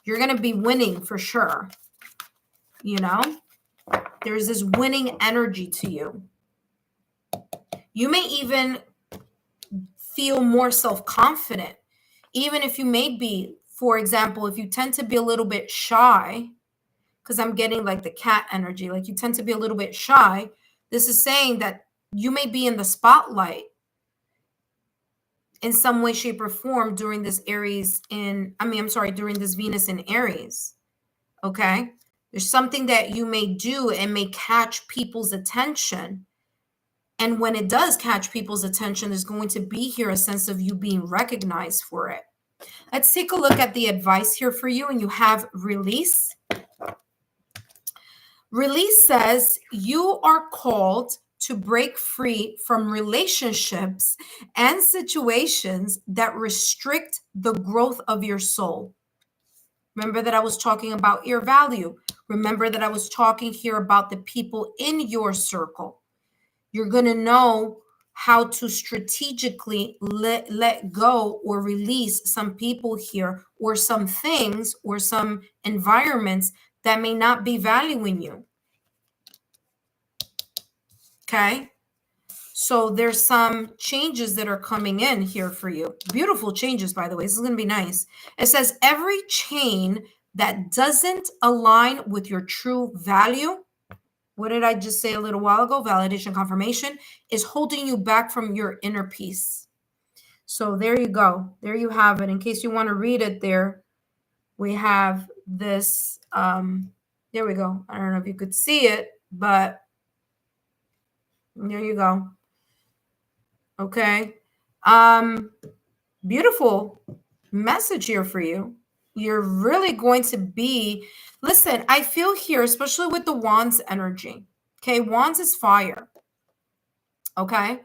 You're going to be winning for sure. You know, there's this winning energy to you. You may even feel more self-confident, even if you may be, for example, if you tend to be a little bit shy, because I'm getting like the cat energy, like you tend to be a little bit shy. This is saying that you may be in the spotlight in some way, shape, or form during this during this Venus in Aries. Okay. There's something that you may do and may catch people's attention. And when it does catch people's attention, there's going to be here a sense of you being recognized for it. Let's take a look at the advice here for you. And you have release. Release says you are called to break free from relationships and situations that restrict the growth of your soul. Remember that I was talking about your value. Remember that I was talking here about the people in your circle. You're going to know how to strategically let go or release some people here or some things or some environments that may not be valuing you. Okay. So there's some changes that are coming in here for you. Beautiful changes, by the way. This is going to be nice. It says every chain that doesn't align with your true value. What did I just say a little while ago? Validation, confirmation is holding you back from your inner peace. So there you go. There you have it. In case you want to read it there, we have this. There we go. I don't know if you could see it, but there you go. Okay. Beautiful message here for you. You're really going to be, listen, I feel here, especially with the Wands energy. Okay. Wands is fire. Okay.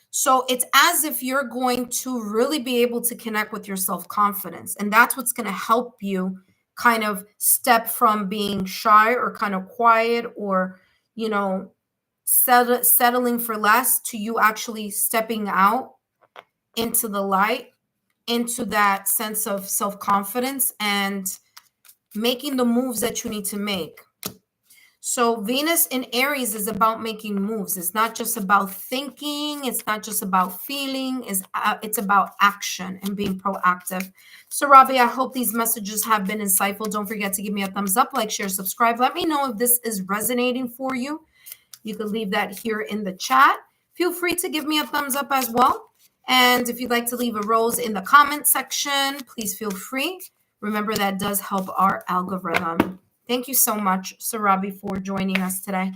So it's as if you're going to really be able to connect with your self-confidence. And that's what's going to help you kind of step from being shy or kind of quiet or, you know, settling for less to you actually stepping out into the light, into that sense of self-confidence and making the moves that you need to make. So Venus in Aries is about making moves. It's not just about thinking. It's not just about feeling. It's about action and being proactive. So Robbie, I hope these messages have been insightful. Don't forget to give me a thumbs up, like, share, subscribe. Let me know if this is resonating for you. You can leave that here in the chat. Feel free to give me a thumbs up as well. And if you'd like to leave a rose in the comment section, please feel free. Remember, that does help our algorithm. Thank you so much, Sarabi, for joining us today.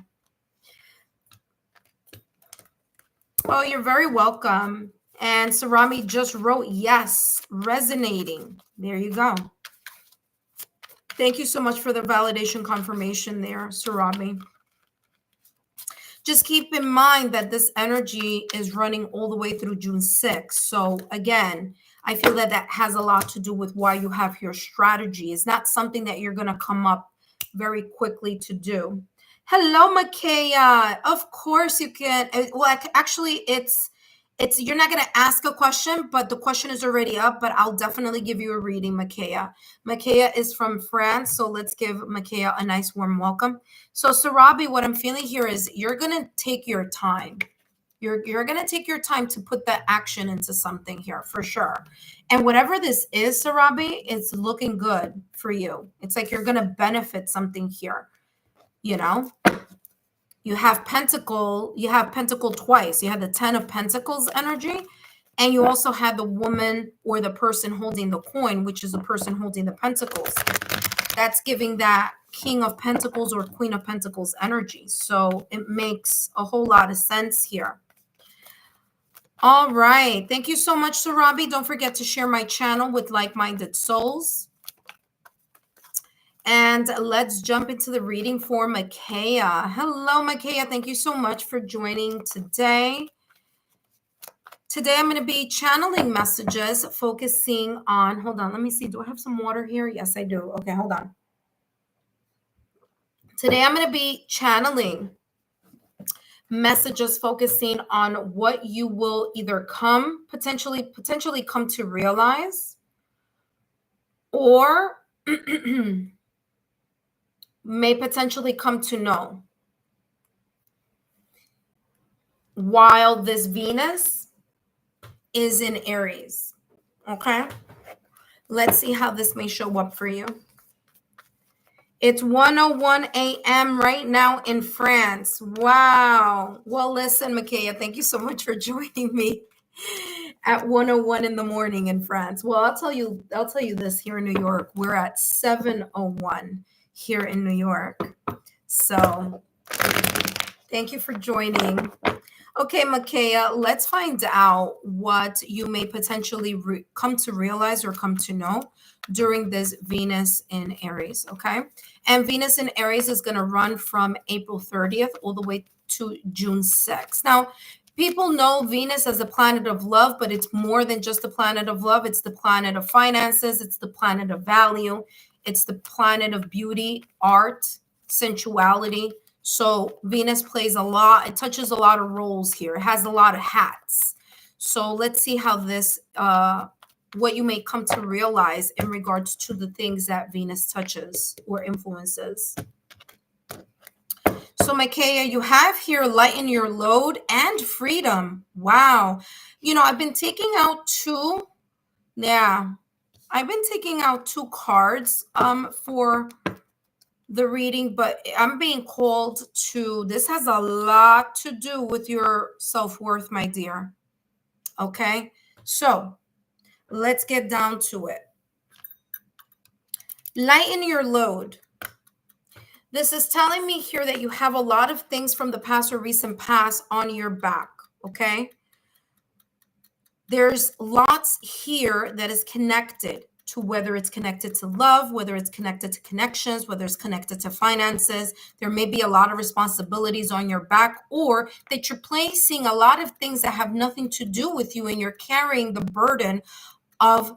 Oh, you're very welcome. And Sarami just wrote, yes, resonating. There you go. Thank you so much for the validation confirmation there, Sarami. Just keep in mind that this energy is running all the way through June 6th. So again, I feel that that has a lot to do with why you have your strategy. It's not something that you're going to come up very quickly to do. Hello, Makaya. Of course you can. Well, actually, it's you're not going to ask a question, but the question is already up, but I'll definitely give you a reading, Makaya. Makaya is from France, so let's give Makaya a nice warm welcome. So Sarabi, what I'm feeling here is you're going to take your time. You're going to take your time to put that action into something here for sure. And whatever this is, Sarabi, it's looking good for you. It's like you're going to benefit something here, you know? You have Pentacle twice. You have the 10 of Pentacles energy, And you also had the woman or the person holding the coin, which is the person holding the pentacles. That's giving that King of Pentacles or Queen of Pentacles energy. So it makes a whole lot of sense here. All right. Thank you so much, Sarabi. Don't forget to share my channel with like-minded souls. And let's jump into the reading for Makaya. Hello, Makaya. Thank you so much for joining today. Today, I'm going to be channeling messages focusing on, hold on, let me see. Do I have some water here? Yes, I do. Okay, hold on. Today, I'm going to be channeling messages focusing on what you will either potentially come to realize, or may potentially come to know while this Venus is in Aries. Okay, let's see how this may show up for you. It's 1:01 a.m. right now in France. Wow. Well, listen, Makaya, thank you so much for joining me at 1:01 in the morning in France. Well, I'll tell you this, here in New York, we're at 7:01 here in New York. So thank you for joining. Okay, Makaya, let's find out what you may potentially come to realize or come to know during this Venus in Aries, okay? And Venus in Aries is going to run from April 30th all the way to June 6th. Now, people know Venus as a planet of love, but it's more than just the planet of love. It's the planet of finances. It's the planet of value. It's the planet of beauty, art, sensuality. So Venus plays a lot. It touches a lot of roles here. It has a lot of hats. So let's see how this, what you may come to realize in regards to the things that Venus touches or influences. So Makaya, you have here lighten your load and freedom. Wow. You know, I've been taking out two. Yeah. I've been taking out two cards for the reading, but I'm being called to, this has a lot to do with your self-worth, my dear. Okay, so let's get down to it. Lighten your load. This is telling me here that you have a lot of things from the past or recent past on your back. Okay, there's lots here that is connected to, whether it's connected to love, whether it's connected to connections, whether it's connected to finances. There may be a lot of responsibilities on your back, or that you're placing a lot of things that have nothing to do with you, and you're carrying the burden of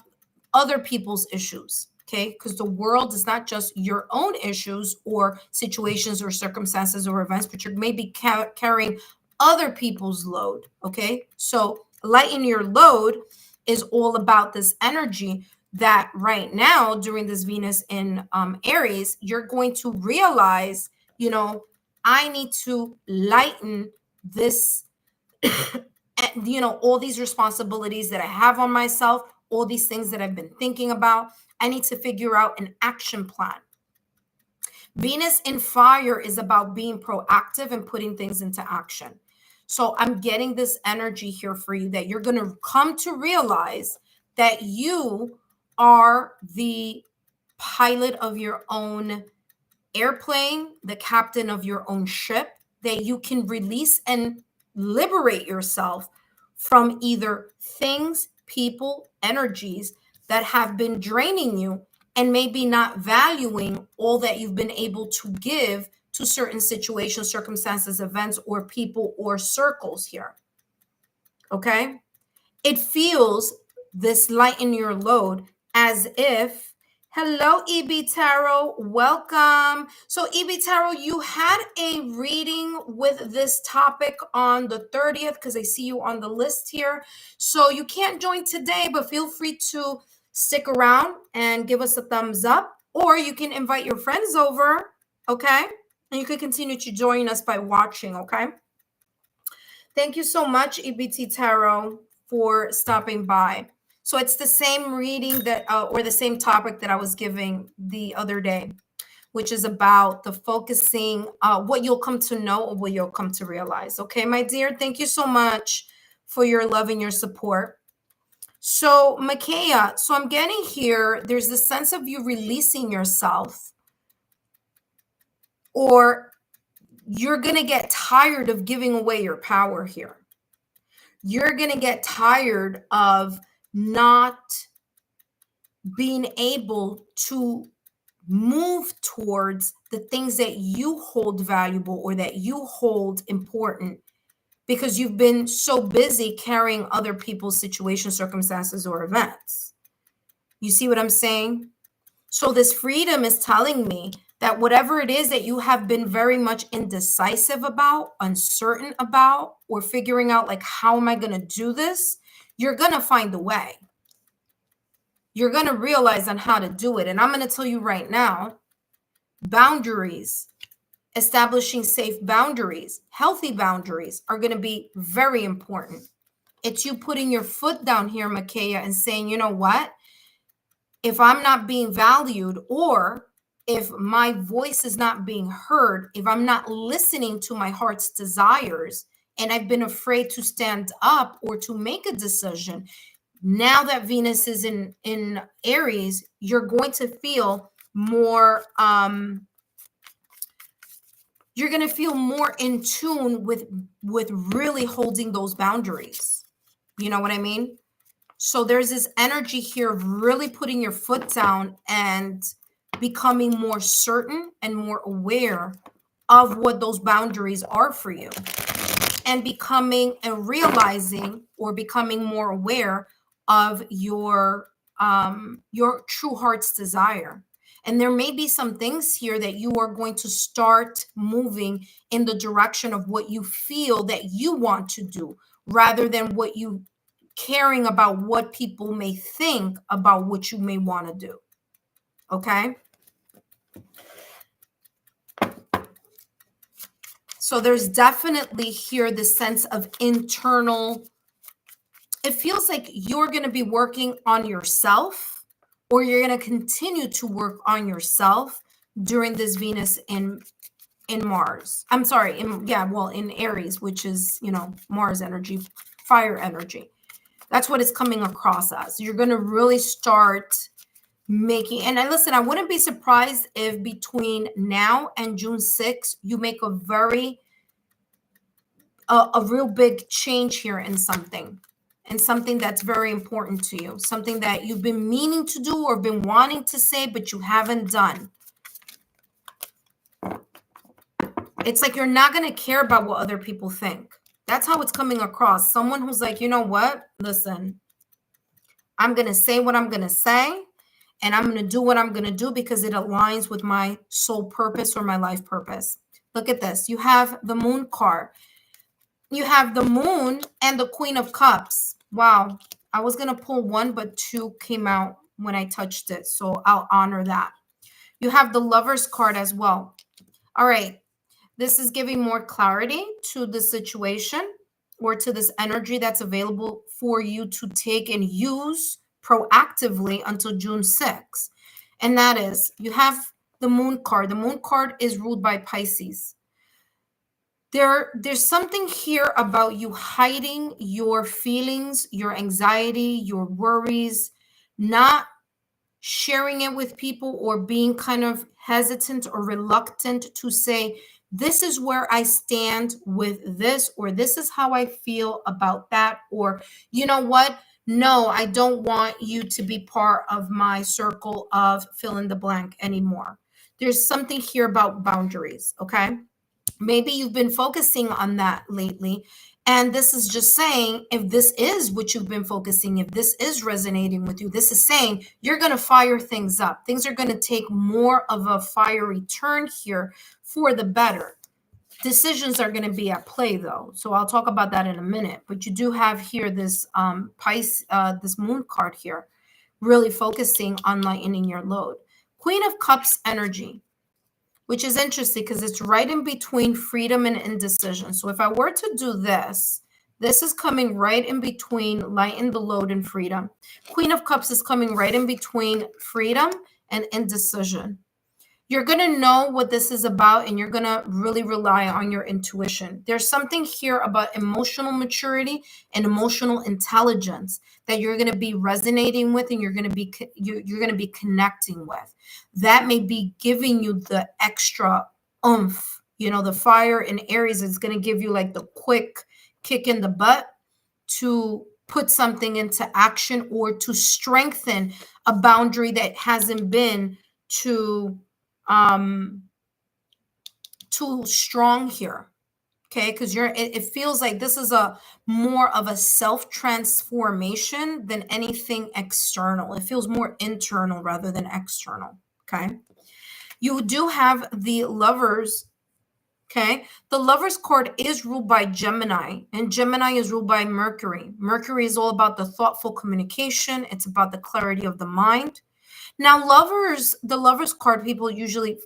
other people's issues. Okay, because the world is not just your own issues or situations or circumstances or events, but you're maybe carrying other people's load. Okay, so lighten your load is all about this energy that right now during this Venus in Aries, you're going to realize, you know, I need to lighten this, you know, all these responsibilities that I have on myself, all these things that I've been thinking about. I need to figure out an action plan. Venus in fire is about being proactive and putting things into action. So I'm getting this energy here for you that you're going to come to realize that you are the pilot of your own airplane, the captain of your own ship, that you can release and liberate yourself from either things, people, energies that have been draining you and maybe not valuing all that you've been able to give to certain situations, circumstances, events, or people or circles here. Okay? It feels, this lighten your load, as if, hello, EB Tarot, welcome. So EB Tarot, you had a reading with this topic on the 30th, because I see you on the list here. So you can't join today, but feel free to stick around and give us a thumbs up, or you can invite your friends over, okay? And you can continue to join us by watching, okay? Thank you so much, EBT Tarot, for stopping by. So it's the same reading that, or the same topic that I was giving the other day, which is about the focusing, what you'll come to know or what you'll come to realize. Okay, my dear, thank you so much for your love and your support. So, Makaya, so I'm getting here, there's this sense of you releasing yourself, or you're going to get tired of giving away your power here. You're going to get tired of not being able to move towards the things that you hold valuable or that you hold important, because you've been so busy carrying other people's situations, circumstances, or events. You see what I'm saying? So this freedom is telling me that whatever it is that you have been very much indecisive about, uncertain about, or figuring out like, how am I going to do this? You're going to find a way. You're going to realize on how to do it. And I'm going to tell you right now, boundaries, establishing safe boundaries, healthy boundaries are going to be very important. It's you putting your foot down here, Makaya, and saying, you know what? If I'm not being valued, or if my voice is not being heard, if I'm not listening to my heart's desires, and I've been afraid to stand up or to make a decision, now that Venus is in Aries, you're going to feel more you're going to feel more in tune with really holding those boundaries. You know what I mean? So there's this energy here of really putting your foot down and becoming more certain and more aware of what those boundaries are for you, and becoming and realizing or becoming more aware of your true heart's desire. And there may be some things here that you are going to start moving in the direction of what you feel that you want to do, rather than what you caring about what people may think about what you may want to do. Okay? So there's definitely here this sense of internal, it feels like you're going to be working on yourself, or you're going to continue to work on yourself during this Venus in Mars. I'm sorry, in Aries, which is, Mars energy, fire energy. That's what it's coming across as. You're going to really start making, and listen, I wouldn't be surprised if between now and June 6th, you make a real big change here in something, and something that's very important to you, something that you've been meaning to do or been wanting to say, but you haven't done. It's like you're not going to care about what other people think. That's how it's coming across. Someone who's like, you know what? Listen, I'm going to say what I'm going to say, and I'm going to do what I'm going to do because it aligns with my soul purpose or my life purpose. Look at this. You have the Moon card. You have the Moon and the Queen of Cups. Wow. I was going to pull one, but two came out when I touched it. So I'll honor that. You have the Lover's card as well. All right. This is giving more clarity to the situation, or to this energy that's available for you to take and use proactively until June 6th. And that is, you have the Moon card. The Moon card is ruled by Pisces. There's something here about you hiding your feelings, your anxiety, your worries, not sharing it with people, or being kind of hesitant or reluctant to say, this is where I stand with this, or this is how I feel about that, or you know what? No, I don't want you to be part of my circle of fill in the blank anymore. There's something here about boundaries, okay? Maybe you've been focusing on that lately. And this is just saying, if this is what you've been focusing, if this is resonating with you, this is saying you're going to fire things up. Things are going to take more of a fiery turn here for the better. Decisions are going to be at play, though. So I'll talk about that in a minute. But you do have here this this Moon card here, really focusing on lightening your load. Queen of Cups energy, which is interesting because it's right in between freedom and indecision. So if I were to do this, this is coming right in between lighten the load and freedom. Queen of Cups is coming right in between freedom and indecision. You're going to know what this is about, and you're going to really rely on your intuition. There's something here about emotional maturity and emotional intelligence that you're going to be resonating with, and you're going to be you're going to be connecting with. That may be giving you the extra oomph. You know, the fire in Aries is going to give you like the quick kick in the butt to put something into action or to strengthen a boundary that hasn't been too um too strong here. Okay, because it feels like this is a more of a self transformation than anything external. It feels more internal rather than external. Okay, you do have the Lovers. Okay, the Lovers card is ruled by Gemini, and Gemini is ruled by Mercury. Mercury is all about the thoughtful communication. It's about the clarity of the mind. Now, the Lovers card, people usually,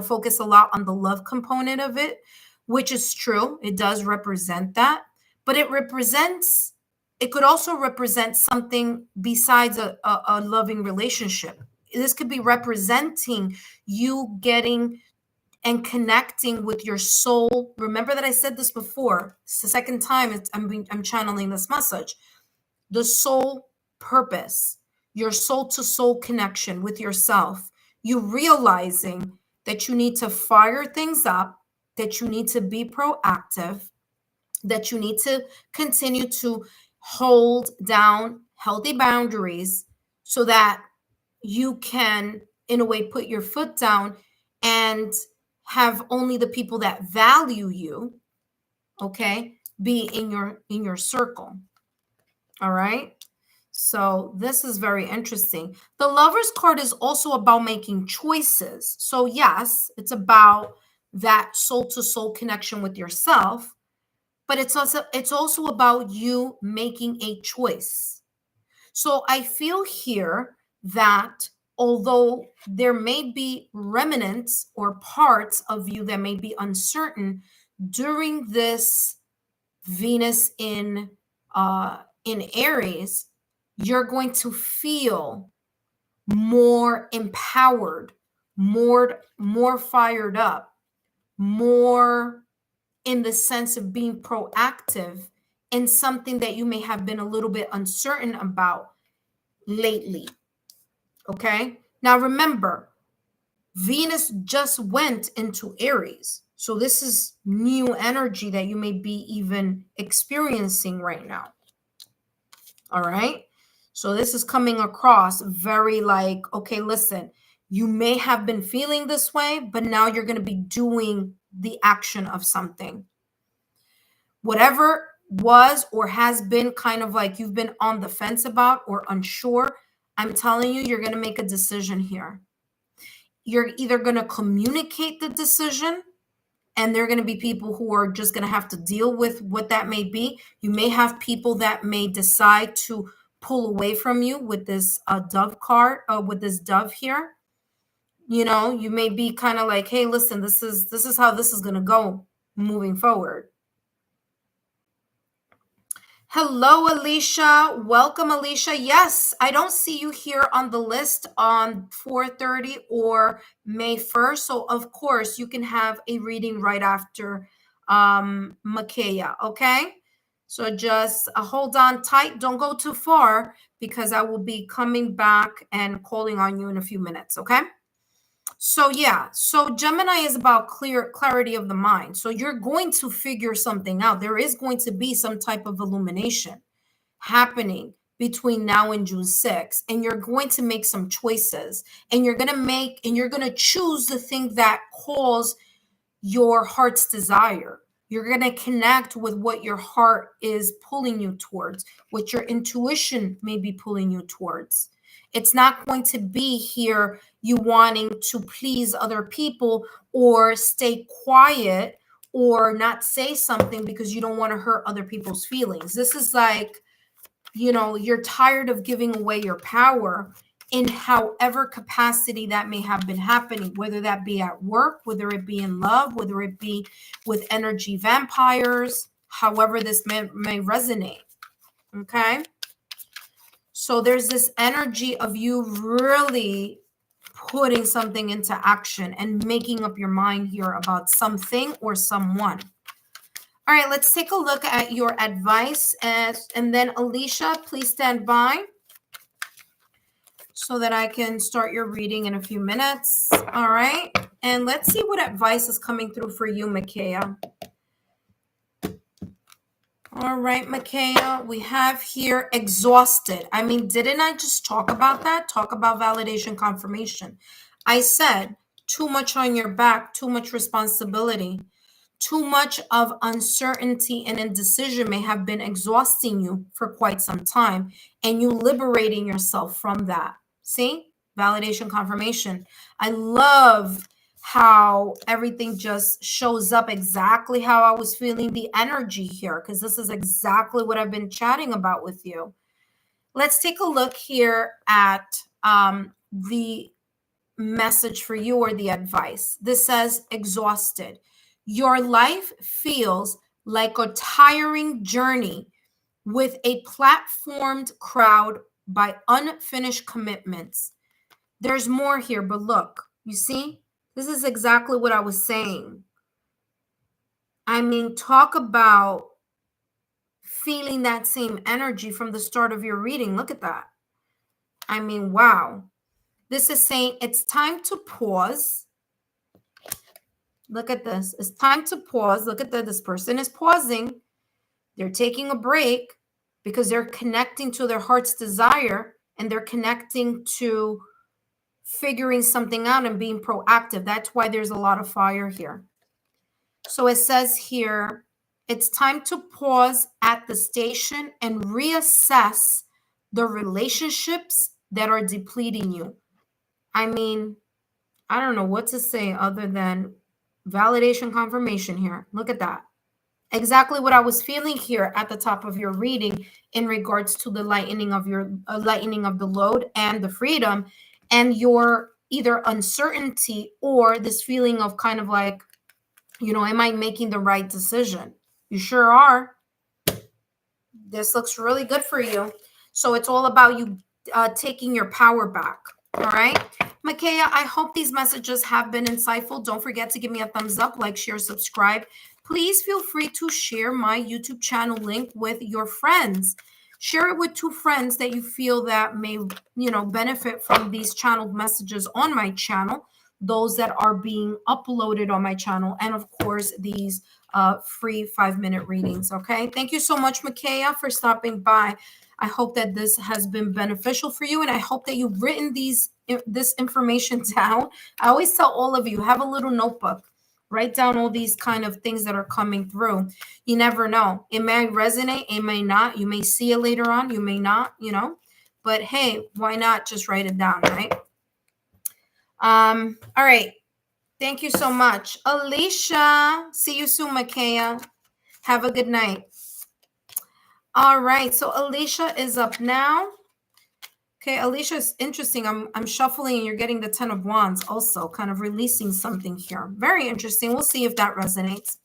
focus a lot on the love component of it, which is true. It does represent that, but it could also represent something besides a loving relationship. This could be representing you getting and connecting with your soul. Remember that I said this before. It's the second time I'm channeling this message. The soul purpose, your soul to soul connection with yourself, you realizing that you need to fire things up, that you need to be proactive, that you need to continue to hold down healthy boundaries so that you can, in a way, put your foot down and have only the people that value you, okay, be in your circle. All right. So this is very interesting. The Lovers card is also about making choices. So yes, it's about that soul to soul connection with yourself, but it's also about you making a choice. So I feel here that although there may be remnants or parts of you that may be uncertain during this Venus in Aries, you're going to feel more empowered, more fired up, more in the sense of being proactive in something that you may have been a little bit uncertain about lately. Okay? Now remember, Venus just went into Aries. So this is new energy that you may be even experiencing right now. All right. So this is coming across very like, okay, listen, you may have been feeling this way, but now you're going to be doing the action of something. Whatever was or has been kind of like you've been on the fence about or unsure, I'm telling you, you're going to make a decision here. You're either going to communicate the decision, and there are going to be people who are just going to have to deal with what that may be. You may have people that may decide to pull away from you with this dove card, with this dove here. You may be kind of like, hey, listen, this is how this is going to go moving forward. Hello, Alicia. Welcome, Alicia. Yes, I don't see you here on the list on 4:30 or May 1st. So, of course, you can have a reading right after Makaya, okay? So just hold on tight. Don't go too far because I will be coming back and calling on you in a few minutes, okay? So yeah, so Gemini is about clarity of the mind. So you're going to figure something out. There is going to be some type of illumination happening between now and June 6th, and you're going to make some choices, and you're going to choose the thing that calls your heart's desire. You're going to connect with what your heart is pulling you towards, what your intuition may be pulling you towards. It's not going to be here you wanting to please other people or stay quiet or not say something because you don't want to hurt other people's feelings. This is like, you're tired of giving away your power in however capacity that may have been happening, whether that be at work, whether it be in love, whether it be with energy vampires, however this may resonate. Okay. So there's this energy of you really putting something into action and making up your mind here about something or someone. All right, let's take a look at your advice. And then Alicia, please stand by so that I can start your reading in a few minutes. All right, and let's see what advice is coming through for you, Makaya. All right, Makaya, we have here exhausted. I mean, didn't I just talk about that? Talk about validation confirmation. I said too much on your back, too much responsibility, too much of uncertainty and indecision may have been exhausting you for quite some time, and you liberating yourself from that. See? Validation confirmation. I love how everything just shows up exactly how I was feeling the energy here, because this is exactly what I've been chatting about with you. Let's take a look here at the message for you or the advice. This says exhausted. Your life feels like a tiring journey with a platformed crowd by unfinished commitments. There's more here, but look, you see, this is exactly what I was saying. I mean, talk about feeling that same energy from the start of your reading. Look at that. I mean, wow. This is saying it's time to pause. Look at this. It's time to pause. Look at that. This person is pausing. They're taking a break because they're connecting to their heart's desire, and they're connecting to figuring something out and being proactive. That's why there's a lot of fire here. So it says here, it's time to pause at the station and reassess the relationships that are depleting you. I mean, I don't know what to say other than validation confirmation here. Look at that. Exactly what I was feeling here at the top of your reading in regards to the lightening of your lightening of the load and the freedom, and your either uncertainty or this feeling of kind of like, you know, am I making the right decision? You sure are. This looks really good for you. So it's all about you taking your power back. All right. Makaya, I hope these messages have been insightful. Don't forget to give me a thumbs up, like, share, subscribe. Please feel free to share my YouTube channel link with your friends. Share it with 2 friends that you feel that may, you know, benefit from these channeled messages on my channel, those that are being uploaded on my channel, and of course, these free 5-minute readings. Okay. Thank you so much, Makaya, for stopping by. I hope that this has been beneficial for you, and I hope that you've written this information down. I always tell all of you, have a little notebook. Write down all these kind of things that are coming through. You never know. It may resonate, it may not. You may see it later on, you may not, you know. But hey, why not just write it down, right? All right. Thank you so much. Alicia, see you soon, Makaya. Have a good night. All right, so Alicia is up now. Okay, Alicia, is interesting. I'm shuffling and you're getting the 10 of Wands also, kind of releasing something here. Very interesting. We'll see if that resonates.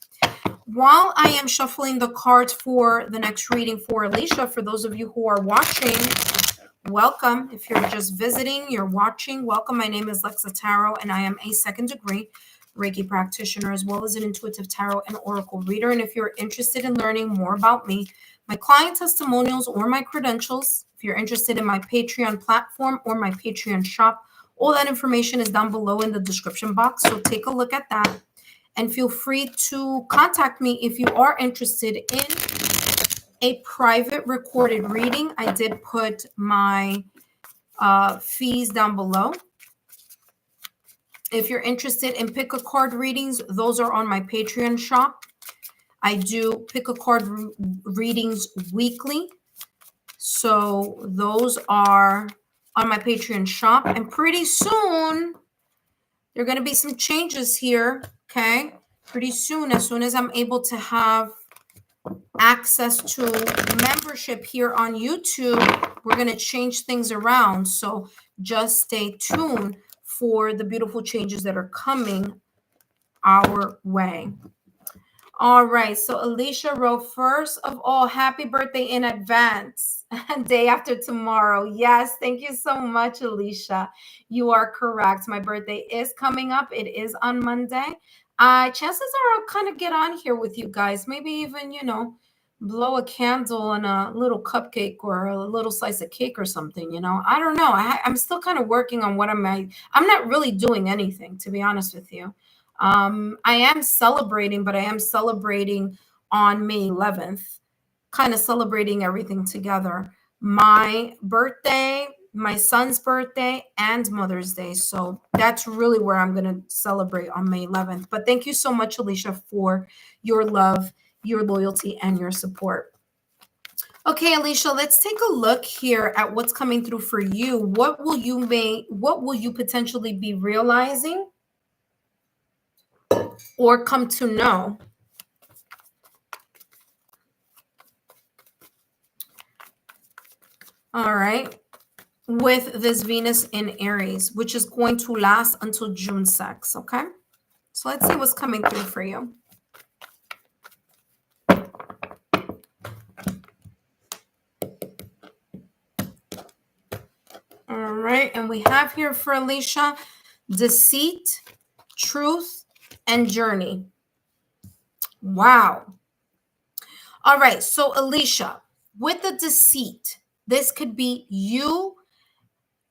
While I am shuffling the cards for the next reading for Alicia, for those of you who are watching, welcome. If you're just visiting, you're watching, welcome. My name is Lexa Tarot, and I am a 2nd degree Reiki practitioner, as well as an intuitive tarot and oracle reader. And if you're interested in learning more about me, my client testimonials, or my credentials, if you're interested in my Patreon platform or my Patreon shop, all that information is down below in the description box. So take a look at that, and feel free to contact me if you are interested in a private recorded reading. I did put my fees down below. If you're interested in pick a card readings, those are on my Patreon shop. I do pick a card readings weekly. So those are on my Patreon shop. And pretty soon, there are going to be some changes here. Okay. Pretty soon as I'm able to have access to membership here on YouTube, we're going to change things around. So just stay tuned for the beautiful changes that are coming our way. All right. So Alicia wrote, first of all, happy birthday in advance. Day after tomorrow. Yes. Thank you so much, Alicia. You are correct. My birthday is coming up. It is on Monday. Chances are I'll kind of get on here with you guys. Maybe even, blow a candle on a little cupcake or a little slice of cake or something. I don't know. I'm still kind of working on what I'm not really doing anything, to be honest with you. I am celebrating, but I am celebrating on May 11th, kind of celebrating everything together. My birthday, my son's birthday, and Mother's Day. So that's really where I'm going to celebrate on May 11th. But thank you so much, Alicia, for your love, your loyalty, and your support. Okay, Alicia, let's take a look here at what's coming through for you. What will you potentially be realizing or come to know? All right. With this Venus in Aries, which is going to last until June 6th. Okay. So let's see what's coming through for you. All right. And we have here for Alicia, deceit, truth, and journey. Wow. All right. So Alicia, with the deceit, this could be you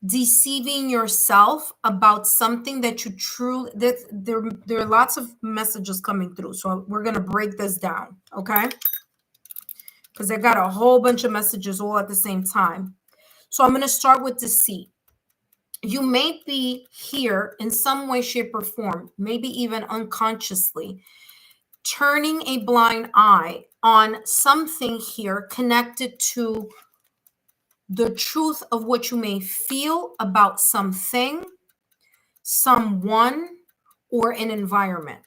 deceiving yourself about something that you truly, there are lots of messages coming through. So we're going to break this down. Okay. Because I got a whole bunch of messages all at the same time. So I'm going to start with deceit. You may be here in some way, shape, or form, maybe even unconsciously, turning a blind eye on something here connected to the truth of what you may feel about something, someone, or an environment.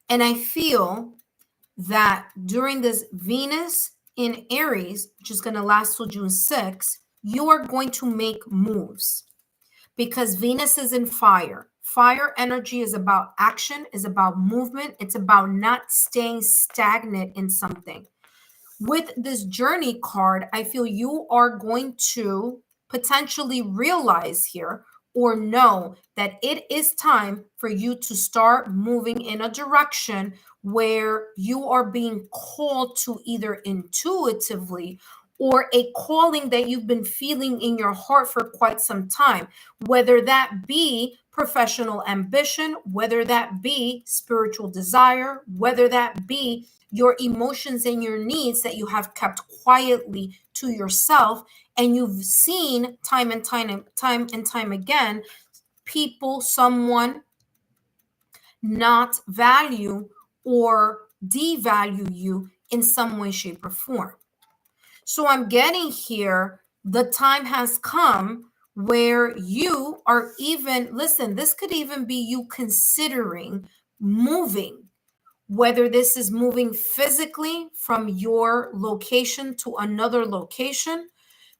And I feel that during this Venus in Aries, which is going to last till June 6th, you are going to make moves because Venus is in fire. Fire energy is about action, is about movement. It's about not staying stagnant in something. With this journey card, I feel you are going to potentially realize here or know that it is time for you to start moving in a direction where you are being called to either intuitively or a calling that you've been feeling in your heart for quite some time, whether that be professional ambition, whether that be spiritual desire, whether that be your emotions and your needs that you have kept quietly to yourself, and you've seen time and time again people, someone not value or devalue you in some way, shape, or form. So I'm getting here, the time has come where you are even, listen, this could even be you considering moving, whether this is moving physically from your location to another location,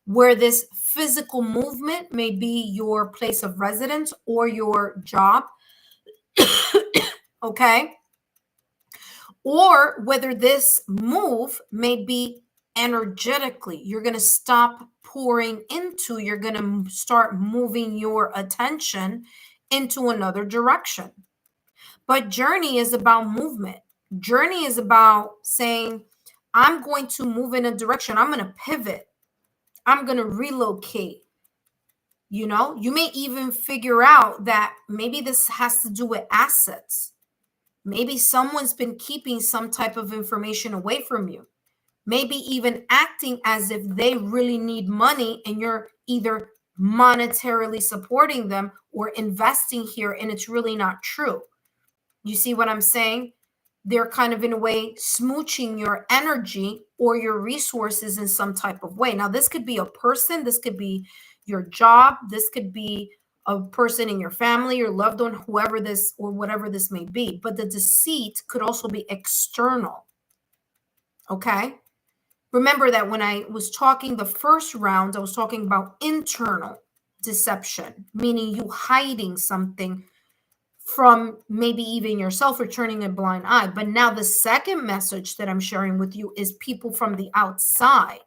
where this physical movement may be your place of residence or your job, okay? Or whether this move may be energetically, you're going to stop pouring into, you're going to start moving your attention into another direction. But journey is about movement. Journey is about saying, I'm going to move in a direction. I'm going to pivot. I'm going to relocate. You may even figure out that maybe this has to do with assets. Maybe someone's been keeping some type of information away from you. Maybe even acting as if they really need money and you're either monetarily supporting them or investing here and it's really not true. You see what I'm saying? They're kind of in a way smooching your energy or your resources in some type of way. Now, this could be a person, this could be your job, this could be a person in your family, your loved one, whoever this or whatever this may be. But the deceit could also be external. Okay? Remember that when I was talking the first round, I was talking about internal deception, meaning you hiding something from maybe even yourself or turning a blind eye. But now the second message that I'm sharing with you is people from the outside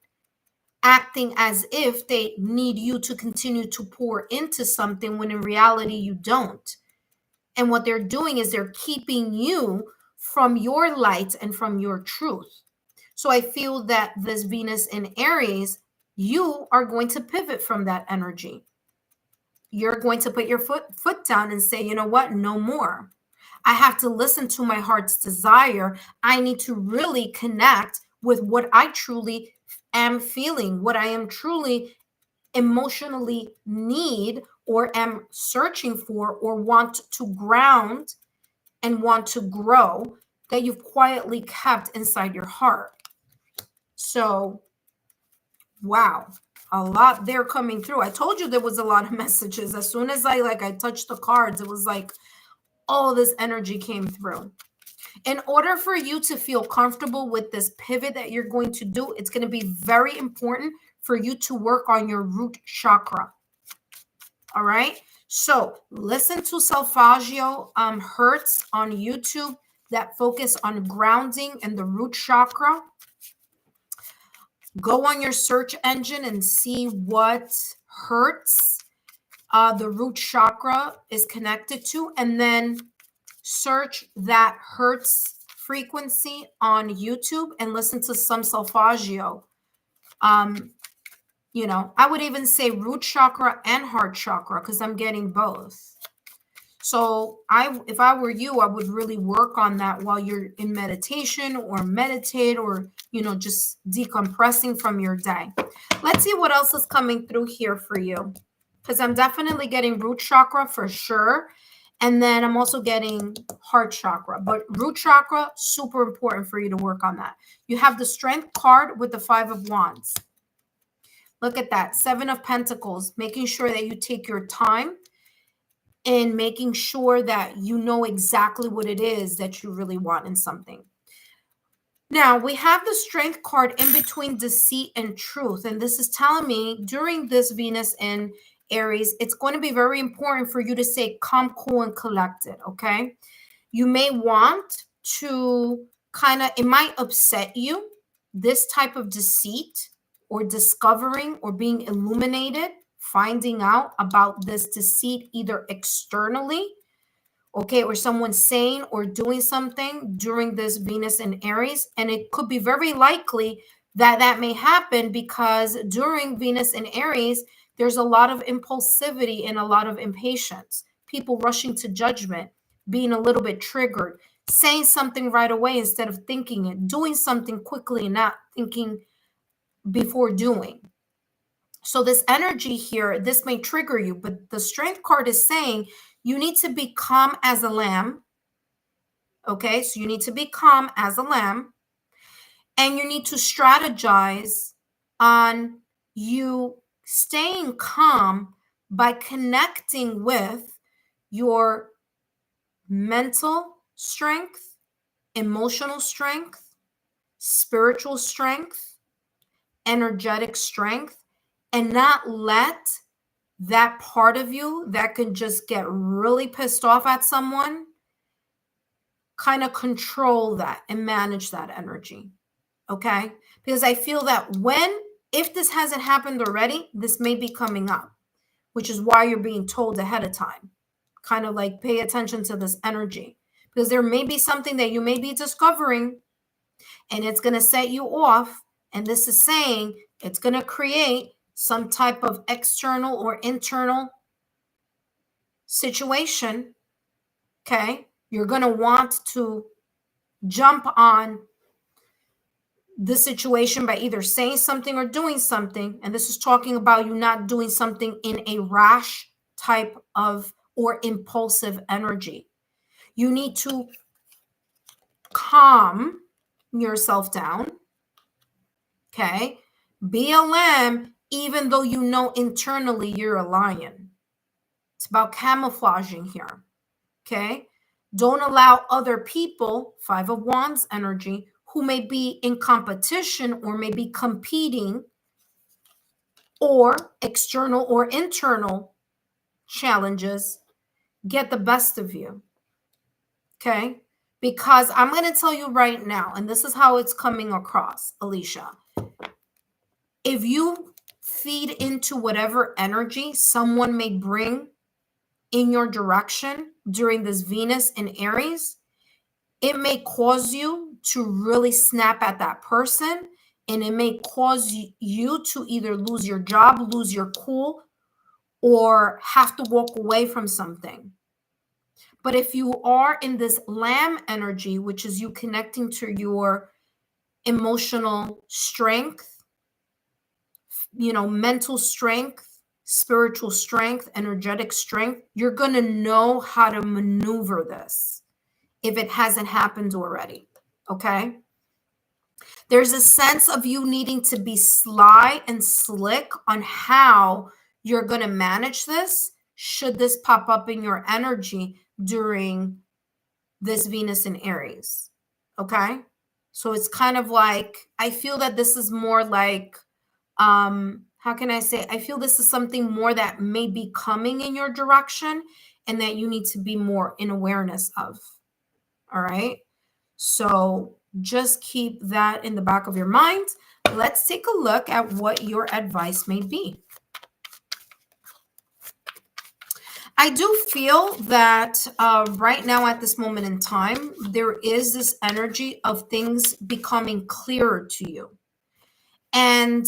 acting as if they need you to continue to pour into something when in reality you don't. And what they're doing is they're keeping you from your light and from your truth. So I feel that this Venus in Aries, you are going to pivot from that energy. You're going to put your foot down and say, you know what? No more. I have to listen to my heart's desire. I need to really connect with what I truly am feeling, what I am truly emotionally need or am searching for or want to ground and want to grow that you've quietly kept inside your heart. So, wow, a lot there coming through. I told you there was a lot of messages. As soon as I touched the cards, it was like all this energy came through. In order for you to feel comfortable with this pivot that you're going to do, it's going to be very important for you to work on your root chakra. All right. So listen to Solfeggio Hertz on YouTube that focus on grounding and the root chakra. Go on your search engine and see what Hertz, the root chakra, is connected to, and then search that Hertz frequency on YouTube and listen to some Solfeggio. You know, I would even say root chakra and heart chakra because I'm getting both. So if I were you, I would really work on that while you're in meditation or meditate or, you know, just decompressing from your day. Let's see what else is coming through here for you, because I'm definitely getting root chakra for sure. And then I'm also getting heart chakra, but root chakra, super important for you to work on that. You have the Strength card with the 5 of Wands. Look at that. 7 of Pentacles, making sure that you take your time in making sure that you know exactly what it is that you really want in something. Now, we have the Strength card in between deceit and truth. And this is telling me during this Venus in Aries, it's going to be very important for you to stay calm, cool, and collected, okay? You may want to it might upset you, this type of deceit or discovering or being illuminated, finding out about this deceit either externally, okay, or someone saying or doing something during this Venus in Aries. And it could be very likely that that may happen because during Venus in Aries, there's a lot of impulsivity and a lot of impatience, people rushing to judgment, being a little bit triggered, saying something right away instead of thinking it, doing something quickly and not thinking before doing. So this energy here, this may trigger you, but the Strength card is saying you need to be calm as a lamb. Okay, so you need to be calm as a lamb, and you need to strategize on you staying calm by connecting with your mental strength, emotional strength, spiritual strength, energetic strength, and not let that part of you that can just get really pissed off at someone kind of control that and manage that energy. Okay? Because I feel that if this hasn't happened already, this may be coming up, which is why you're being told ahead of time. Kind of like pay attention to this energy, because there may be something that you may be discovering and it's going to set you off. And this is saying it's going to create some type of external or internal situation. Okay? You're going to want to jump on the situation by either saying something or doing something. And this is talking about you not doing something in a rash type of or impulsive energy. You need to calm yourself down. Okay. Be a lamb, even though you know internally you're a lion. It's about camouflaging here. Okay. Don't allow other people, 5 of Wands energy, who may be in competition or may be competing, or external or internal challenges, get the best of you. Okay? Because I'm going to tell you right now, and this is how it's coming across, Alicia. If you feed into whatever energy someone may bring in your direction during this Venus in Aries, it may cause you to really snap at that person, and it may cause you to either lose your job, lose your cool, or have to walk away from something. But if you are in this lamb energy, which is you connecting to your emotional strength, mental strength, spiritual strength, energetic strength, you're going to know how to maneuver this if it hasn't happened already. Okay? There's a sense of you needing to be sly and slick on how you're going to manage this should this pop up in your energy during this Venus in Aries. Okay? So it's kind of like, I feel that this is more like, how can I say? I feel this is something more that may be coming in your direction and that you need to be more in awareness of. All right? So just keep that in the back of your mind. Let's take a look at what your advice may be. I do feel that right now at this moment in time, there is this energy of things becoming clearer to you. And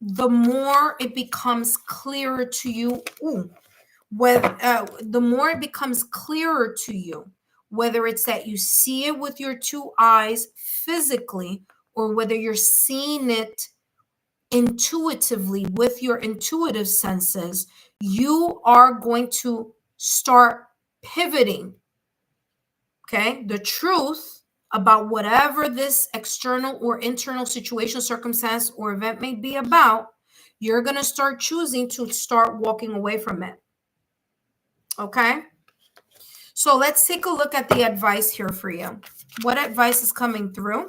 the more it becomes clearer to you, the more it becomes clearer to you, whether it's that you see it with your two eyes physically, or whether you're seeing it intuitively with your intuitive senses, you are going to start pivoting. Okay, the truth about whatever this external or internal situation, circumstance, or event may be about, you're going to start choosing to start walking away from it. Okay, so let's take a look at the advice here for you. What advice is coming through?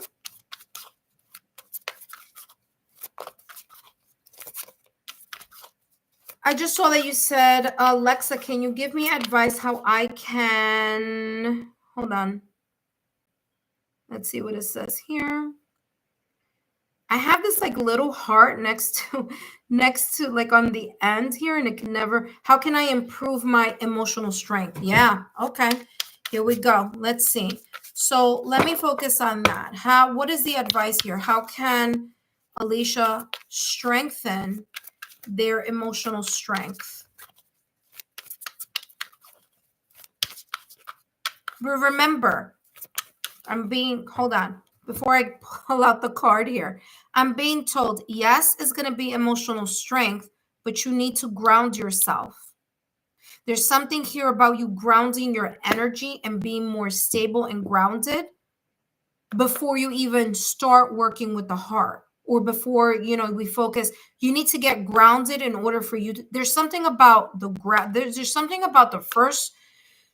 I just saw that you said, Alexa, can you give me advice how I can, hold on. Let's see what it says here. I have this like little heart next to like on the end here, and it can never, how can I improve my emotional strength? Yeah. Okay. Here we go. Let's see. So let me focus on that. What is the advice here? How can Alicia strengthen their emotional strength? But remember, hold on, before I pull out the card here, I'm being told, yes, it's going to be emotional strength, but you need to ground yourself. There's something here about you grounding your energy and being more stable and grounded before you even start working with the heart, or before, we focus. You need to get grounded in order for you to, there's something about there's something about the first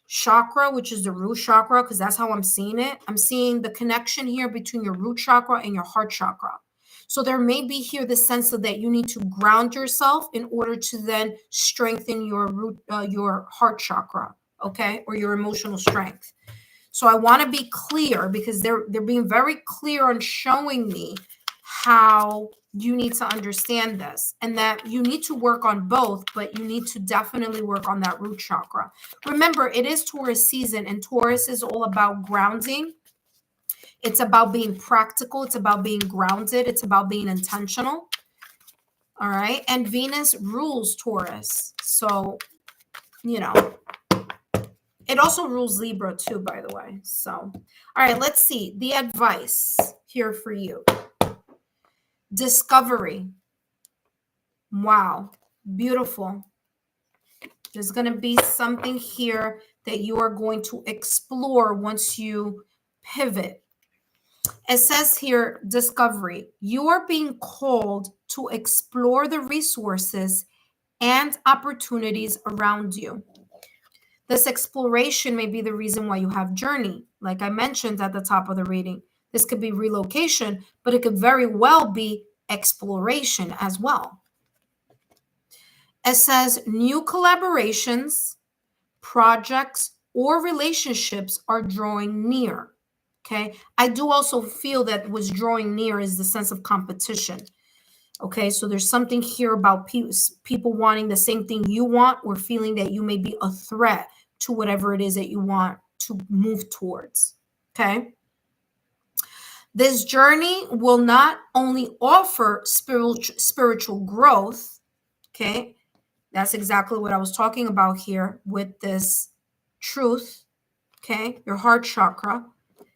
chakra, which is the root chakra, because that's how I'm seeing it. I'm seeing the connection here between your root chakra and your heart chakra. So there may be here the sense of that you need to ground yourself in order to then strengthen your heart chakra, okay, or your emotional strength. So I want to be clear, because they're being very clear on showing me how you need to understand this, and that you need to work on both, but you need to definitely work on that root chakra. Remember, it is Taurus season, and Taurus is all about grounding. It's about being practical. It's about being grounded. It's about being intentional. All right. And Venus rules Taurus. So, it also rules Libra too, by the way. So, all right, let's see the advice here for you. Discovery. Wow, beautiful. There's going to be something here that you are going to explore once you pivot. It says here, discovery. You are being called to explore the resources and opportunities around you. This exploration may be the reason why you have journey. Like I mentioned at the top of the reading, this could be relocation, but it could very well be exploration as well. It says new collaborations, projects, or relationships are drawing near. Okay. I do also feel that what's drawing near is the sense of competition. Okay. So there's something here about people wanting the same thing you want, or feeling that you may be a threat to whatever it is that you want to move towards. Okay. This journey will not only offer spiritual growth. Okay. That's exactly what I was talking about here with this truth. Okay. Your heart chakra,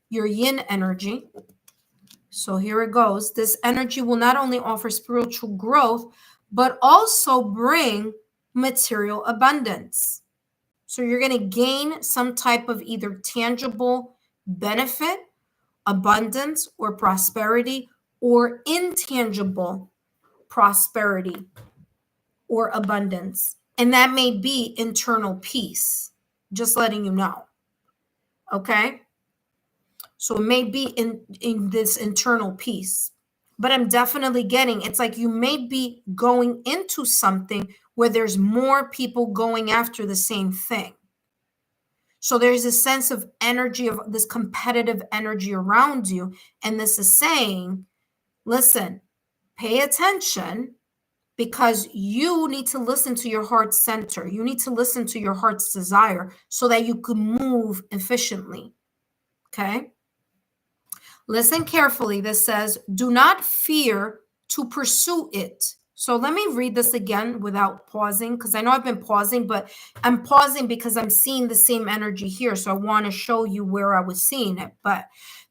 your yin energy. So here it goes. This energy will not only offer spiritual growth, but also bring material abundance. So you're going to gain some type of either tangible benefit, abundance, or prosperity, or intangible prosperity or abundance. And that may be internal peace, just letting you know. Okay. So it may be in this internal peace, but I'm definitely getting, it's like you may be going into something where there's more people going after the same thing. So there's a sense of energy, of this competitive energy around you. And this is saying, listen, pay attention, because you need to listen to your heart center. You need to listen to your heart's desire so that you can move efficiently. Okay. Listen carefully. This says, do not fear to pursue it. So let me read this again without pausing, because I know I've been pausing, but I'm pausing because I'm seeing the same energy here. So I want to show you where I was seeing it. But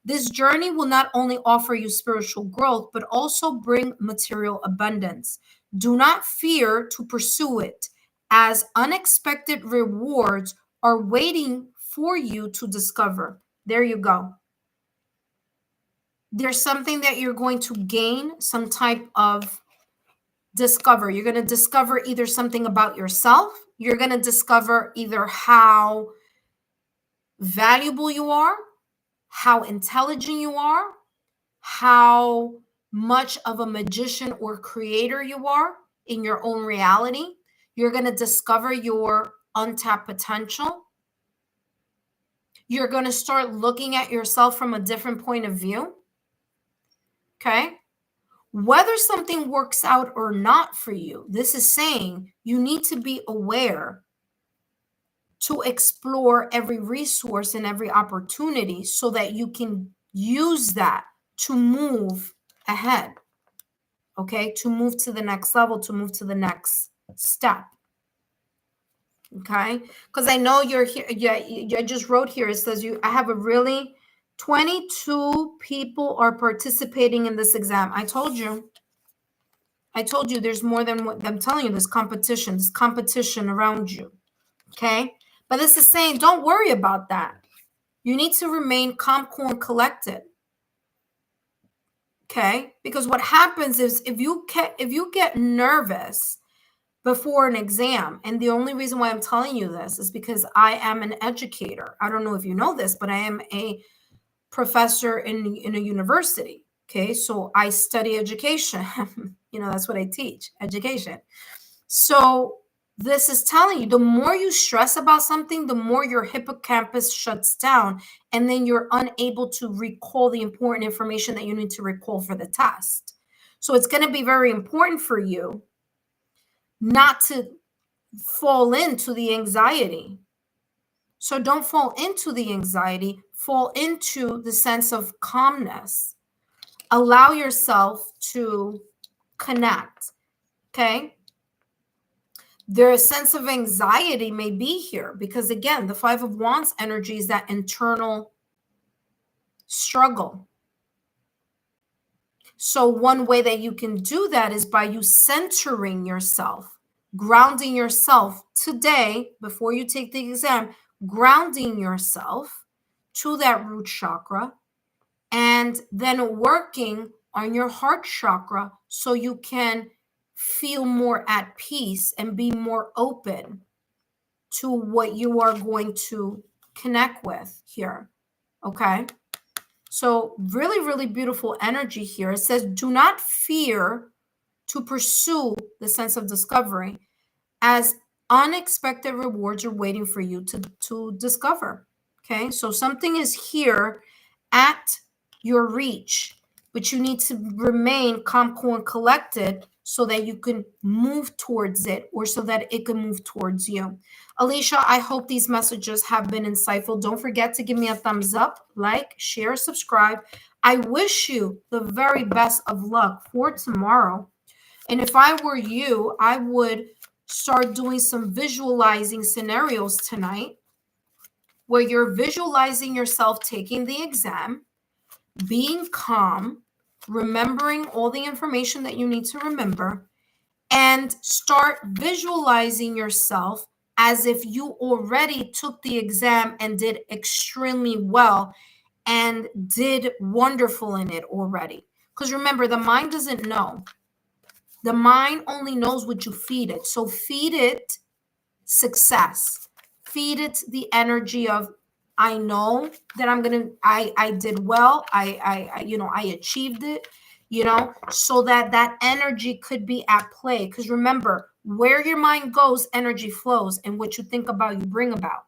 this journey will not only offer you spiritual growth, but also bring material abundance. Do not fear to pursue it, as unexpected rewards are waiting for you to discover. There you go. There's something that you're going to gain, some type of discover. You're going to discover either something about yourself. You're going to discover either how valuable you are, how intelligent you are, how much of a magician or creator you are in your own reality. You're going to discover your untapped potential. You're going to start looking at yourself from a different point of view. Okay. Whether something works out or not for you, this is saying you need to be aware to explore every resource and every opportunity so that you can use that to move ahead. Okay, to move to the next level, to move to the next step. Okay, because I know you're here. Yeah, I just wrote here. It says I have a really 22 people are participating in this exam. I told you there's more than what I'm telling you. This competition around you. Okay, but this is saying don't worry about that. You need to remain calm, cool, and collected. Okay, because what happens is if you get nervous before an exam, and the only reason why I'm telling you this is because I am an educator. I don't know if you know this, but I am a professor in a university. Okay, so I study education. That's what I teach, education. So this is telling you, the more you stress about something, the more your hippocampus shuts down, and then you're unable to recall the important information that you need to recall for the test. So it's going to be very important for you not to fall into the anxiety. So don't fall into the anxiety, fall into the sense of calmness. Allow yourself to connect. Okay. Their sense of anxiety may be here because, again, the Five of Wands energy is that internal struggle. So one way that you can do that is by you centering yourself, grounding yourself today before you take the exam, grounding yourself to that root chakra, and then working on your heart chakra so you can feel more at peace and be more open to what you are going to connect with here. Okay. So really, really beautiful energy here. It says, do not fear to pursue the sense of discovery, as unexpected rewards are waiting for you to discover. Okay, so something is here at your reach, but you need to remain calm, cool, and collected so that you can move towards it, or so that it can move towards you. Alicia, I hope these messages have been insightful. Don't forget to give me a thumbs up, like, share, subscribe. I wish you the very best of luck for tomorrow. And if I were you, I would start doing some visualizing scenarios tonight, where you're visualizing yourself taking the exam, being calm, remembering all the information that you need to remember, and start visualizing yourself as if you already took the exam and did extremely well and did wonderful in it already. Because remember, the mind doesn't know. The mind only knows what you feed it. So feed it success. Feed it the energy of, I know that I did well. I achieved it, so that energy could be at play. Because remember, where your mind goes, energy flows, and what you think about, you bring about.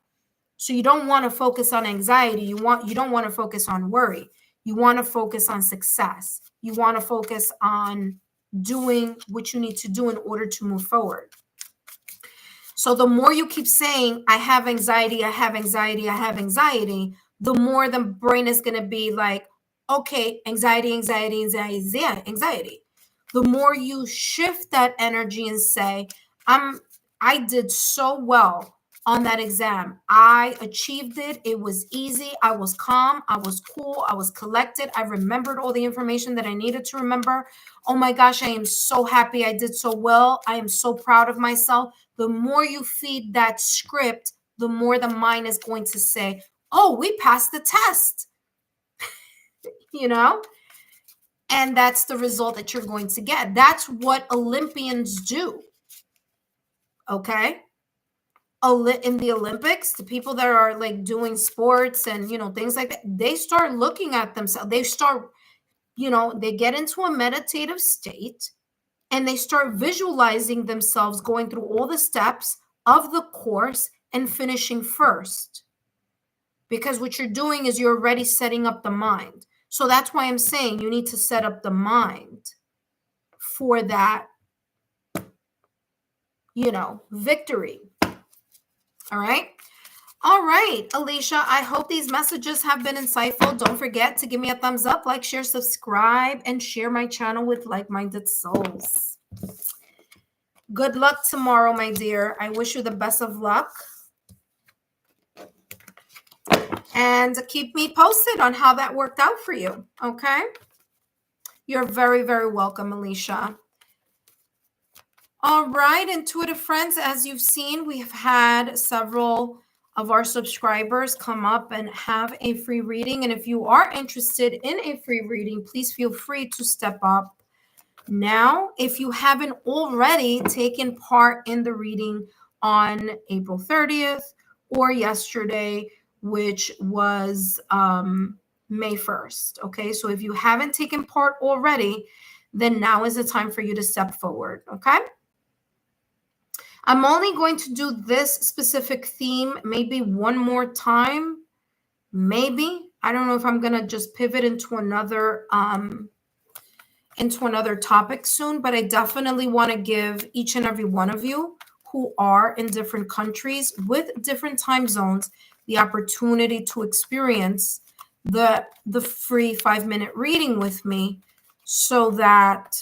So you don't want to focus on anxiety. You don't want to focus on worry. You want to focus on success. You want to focus on doing what you need to do in order to move forward. So the more you keep saying, I have anxiety, I have anxiety, I have anxiety, the more the brain is going to be like, okay, anxiety, anxiety, anxiety, anxiety. The more you shift that energy and say, I did so well on that exam. I achieved it. It was easy. I was calm. I was cool. I was collected. I remembered all the information that I needed to remember. Oh my gosh, I am so happy I did so well. I am so proud of myself. The more you feed that script, the more the mind is going to say, oh, we passed the test, and that's the result that you're going to get. That's what Olympians do. Okay. In the Olympics, the people that are like doing sports and, things like that, they start looking at themselves. They start, they get into a meditative state and they start visualizing themselves going through all the steps of the course and finishing first. Because what you're doing is you're already setting up the mind. So that's why I'm saying you need to set up the mind for that, victory. All right. All right, Alicia, I hope these messages have been insightful. Don't forget to give me a thumbs up, like, share, subscribe, and share my channel with like-minded souls. Good luck tomorrow, my dear. I wish you the best of luck. And keep me posted on how that worked out for you, okay? You're very, very welcome, Alicia. All right, intuitive friends, as you've seen, we have had several of our subscribers come up and have a free reading. And if you are interested in a free reading, please feel free to step up now. If you haven't already taken part in the reading on April 30th or yesterday, which was May 1st. Okay, so if you haven't taken part already, then now is the time for you to step forward. Okay. I'm only going to do this specific theme maybe one more time. Maybe. I don't know if I'm going to just pivot into another topic soon, but I definitely want to give each and every one of you who are in different countries with different time zones the opportunity to experience the free 5-minute reading with me, so that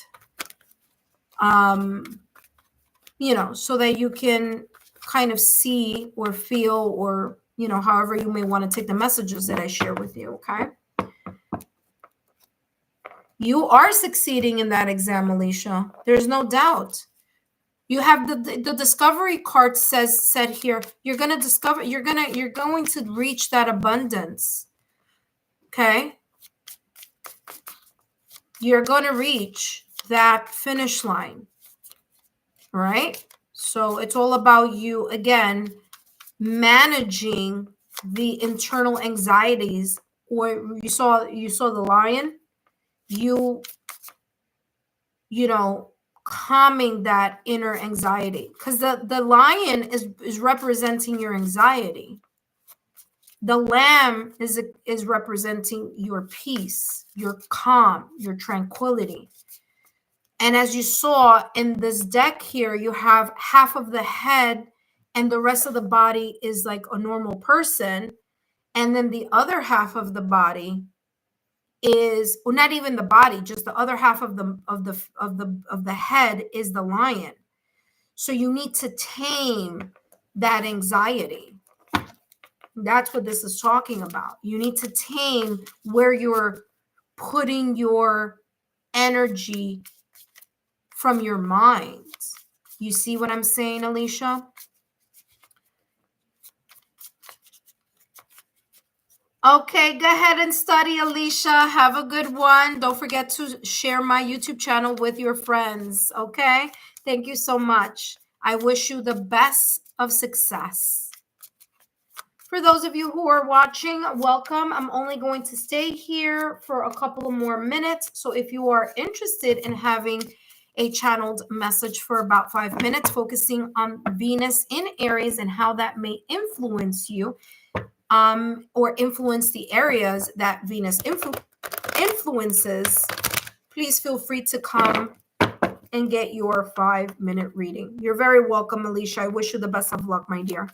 so that you can kind of see or feel, or, however you may want to take the messages that I share with you, okay? You are succeeding in that exam, Alicia. There's no doubt. You have the discovery card said here, you're going to discover, you're going to reach that abundance, okay? You're going to reach that finish line. All right. So it's all about you, again, managing the internal anxieties. Or you saw the lion, calming that inner anxiety, because the lion is representing your anxiety. The lamb is representing your peace, your calm, your tranquility. And as you saw in this deck here, you have half of the head and the rest of the body is like a normal person. And then the other half of the body is, well, not even the body, just the other half of the head is the lion. So you need to tame that anxiety. That's what this is talking about. You need to tame where you're putting your energy from your mind. You see what I'm saying, Alicia? Okay, go ahead and study, Alicia. Have a good one. Don't forget to share my YouTube channel with your friends, okay? Thank you so much. I wish you the best of success. For those of you who are watching, welcome. I'm only going to stay here for a couple of more minutes. So if you are interested in having a channeled message for about 5 minutes, focusing on Venus in Aries and how that may influence you, or influence the areas that Venus influences, please feel free to come and get your 5-minute reading. You're very welcome, Alicia. I wish you the best of luck, my dear.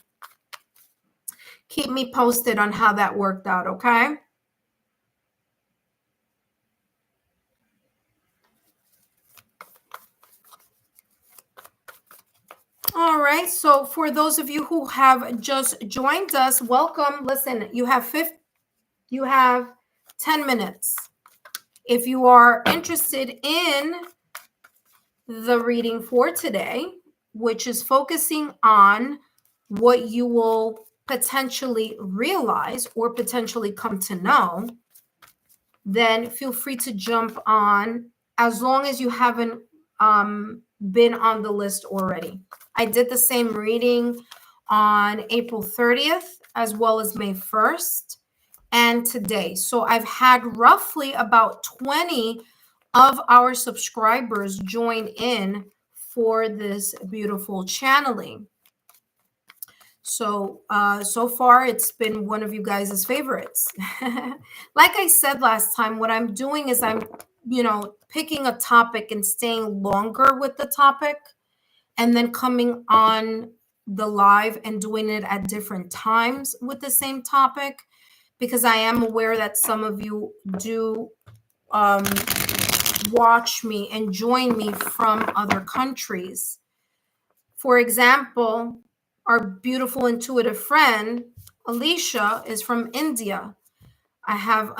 Keep me posted on how that worked out, okay? All right. So for those of you who have just joined us, welcome. Listen, you have 10 minutes. If you are interested in the reading for today, which is focusing on what you will potentially realize or potentially come to know, then feel free to jump on, as long as you haven't been on the list already. I did the same reading on April 30th as well as May 1st and today. So I've had roughly about 20 of our subscribers join in for this beautiful channeling. So so far it's been one of you guys' favorites. Like I said last time, what I'm doing is I'm picking a topic and staying longer with the topic, and then coming on the live and doing it at different times with the same topic, because I am aware that some of you do watch me and join me from other countries. For example, our beautiful intuitive friend Alicia is from India. I have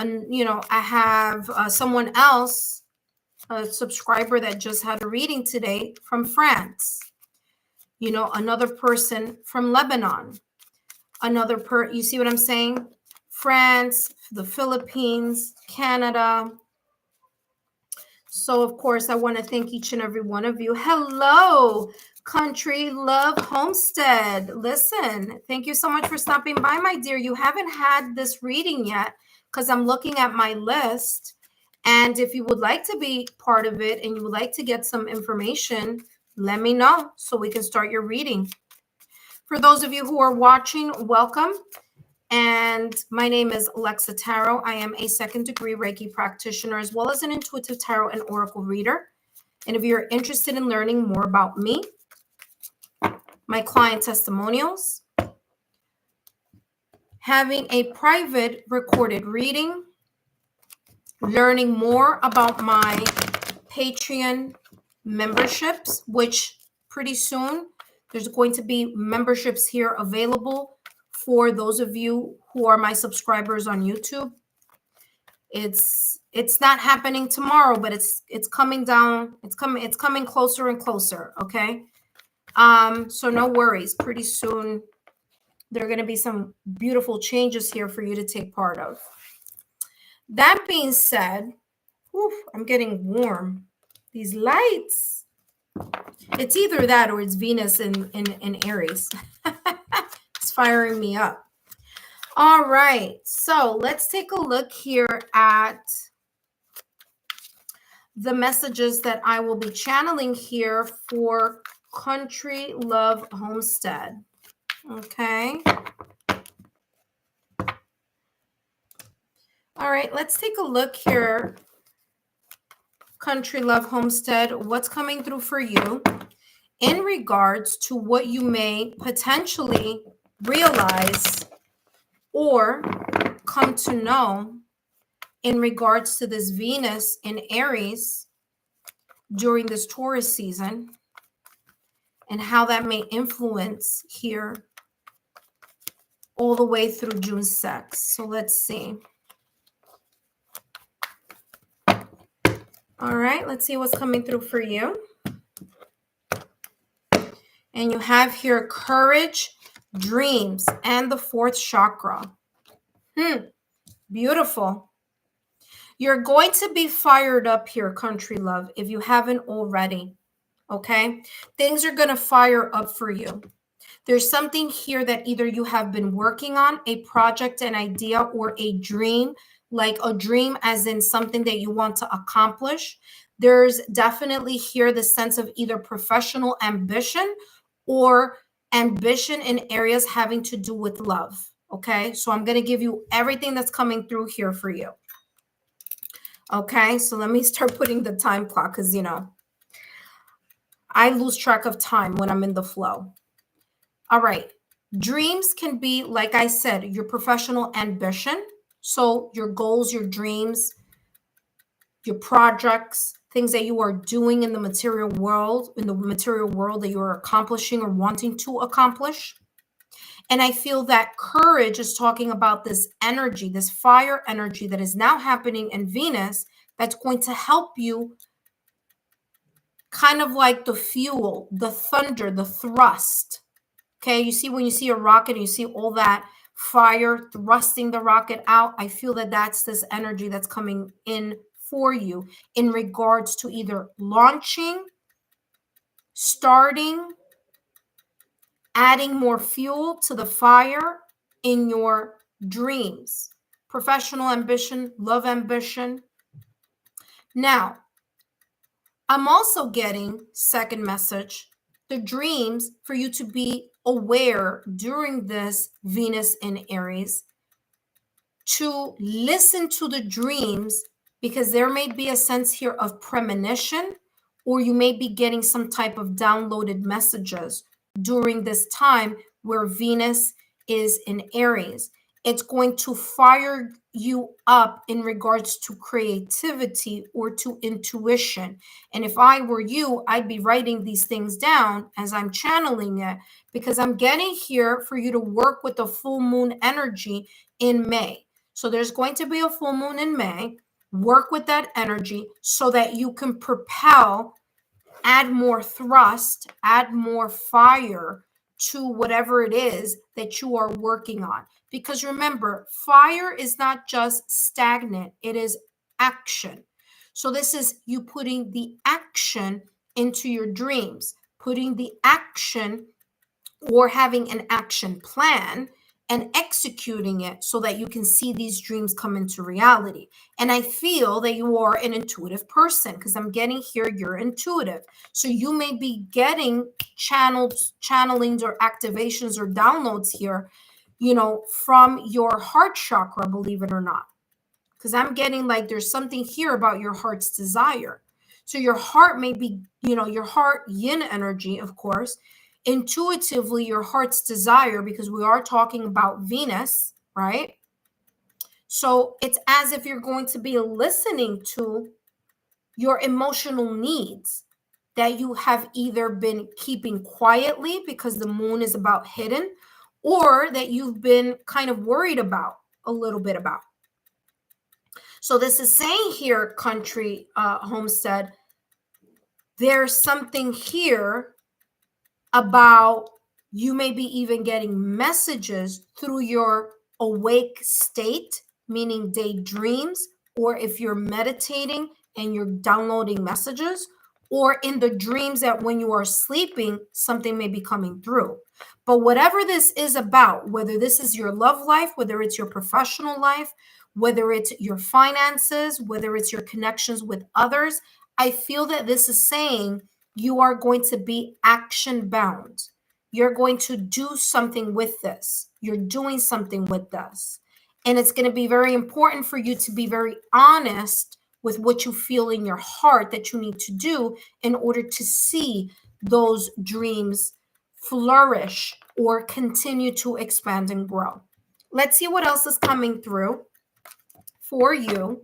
someone else, a subscriber that just had a reading today from France. Another person from Lebanon. You see what I'm saying? France, the Philippines, Canada. So, of course, I want to thank each and every one of you. Hello, Country Love Homestead. Listen, thank you so much for stopping by, my dear. You haven't had this reading yet because I'm looking at my list. And if you would like to be part of it and you would like to get some information, let me know so we can start your reading. For those of you who are watching, welcome. And my name is Alexa Tarot. I am a 2nd degree Reiki practitioner, as well as an intuitive tarot and oracle reader. And if you're interested in learning more about me, my client testimonials, having a private recorded reading, learning more about my Patreon memberships, which pretty soon there's going to be memberships here available for those of you who are my subscribers on YouTube. It's not happening tomorrow, but it's coming down. It's coming closer and closer. Okay. So no worries. Pretty soon there are going to be some beautiful changes here for you to take part of. That being said, I'm getting warm. These lights. It's either that or it's Venus in Aries. It's firing me up. All right. So let's take a look here at the messages that I will be channeling here for Country Love Homestead. Okay. All right, let's take a look here. Country Love Homestead, what's coming through for you in regards to what you may potentially realize or come to know in regards to this Venus in Aries during this Taurus season, and how that may influence here all the way through June 6th. So let's see. All right, let's see what's coming through for you. And you have here courage, dreams, and the fourth chakra. Beautiful. You're going to be fired up here, country love, if you haven't already. Okay? Things are going to fire up for you. There's something here that either you have been working on, a project, an idea, or a dream, like a dream as in something that you want to accomplish. There's definitely here the sense of either professional ambition or ambition in areas having to do with love. Okay, so I'm going to give you everything that's coming through here for you. Okay, so let me start putting the time clock because, you know, I lose track of time when I'm in the flow. All right. Dreams can be, like I said, your professional ambition. So your goals, your dreams, your projects, things that you are doing in the material world, that you are accomplishing or wanting to accomplish. And I feel that courage is talking about this energy, this fire energy that is now happening in Venus that's going to help you, kind of like the fuel, the thunder, the thrust. Okay, you see when you see a rocket and you see all that fire thrusting the rocket out, I feel that that's this energy that's coming in for you in regards to either launching, starting, adding more fuel to the fire in your dreams, professional ambition, love ambition. Now, I'm also getting second message, the dreams for you to be aware during this Venus in Aries, to listen to the dreams, because there may be a sense here of premonition, or you may be getting some type of downloaded messages during this time where Venus is in Aries. It's going to fire you up in regards to creativity or to intuition. And if I were you, I'd be writing these things down as I'm channeling it, because I'm getting here for you to work with the full moon energy in May. So there's going to be a full moon in May. Work with that energy so that you can propel, add more thrust, add more fire to whatever it is that you are working on. Because remember, fire is not just stagnant, it is action. So this is you putting the action into your dreams, putting the action or having an action plan and executing it so that you can see these dreams come into reality. And I feel that you are an intuitive person, because I'm getting here you're intuitive. So you may be getting channelings or activations or downloads here, you know, from your heart chakra, believe it or not. Because I'm getting like there's something here about your heart's desire. So your heart may be, you know, your heart yin energy, of course, intuitively your heart's desire, because we are talking about Venus, right? So it's as if you're going to be listening to your emotional needs that you have either been keeping quietly because the moon is about hidden, or that you've been kind of worried about a little bit about. So this is saying here, country homestead, there's something here about you may be even getting messages through your awake state, meaning daydreams, or if you're meditating and you're downloading messages, or in the dreams that when you are sleeping, something may be coming through. But whatever this is about, whether this is your love life, whether it's your professional life, whether it's your finances, whether it's your connections with others, I feel that this is saying you are going to be action bound. You're going to do something with this. You're doing something with this. And it's going to be very important for you to be very honest with what you feel in your heart that you need to do in order to see those dreams flourish or continue to expand and grow. Let's see what else is coming through for you.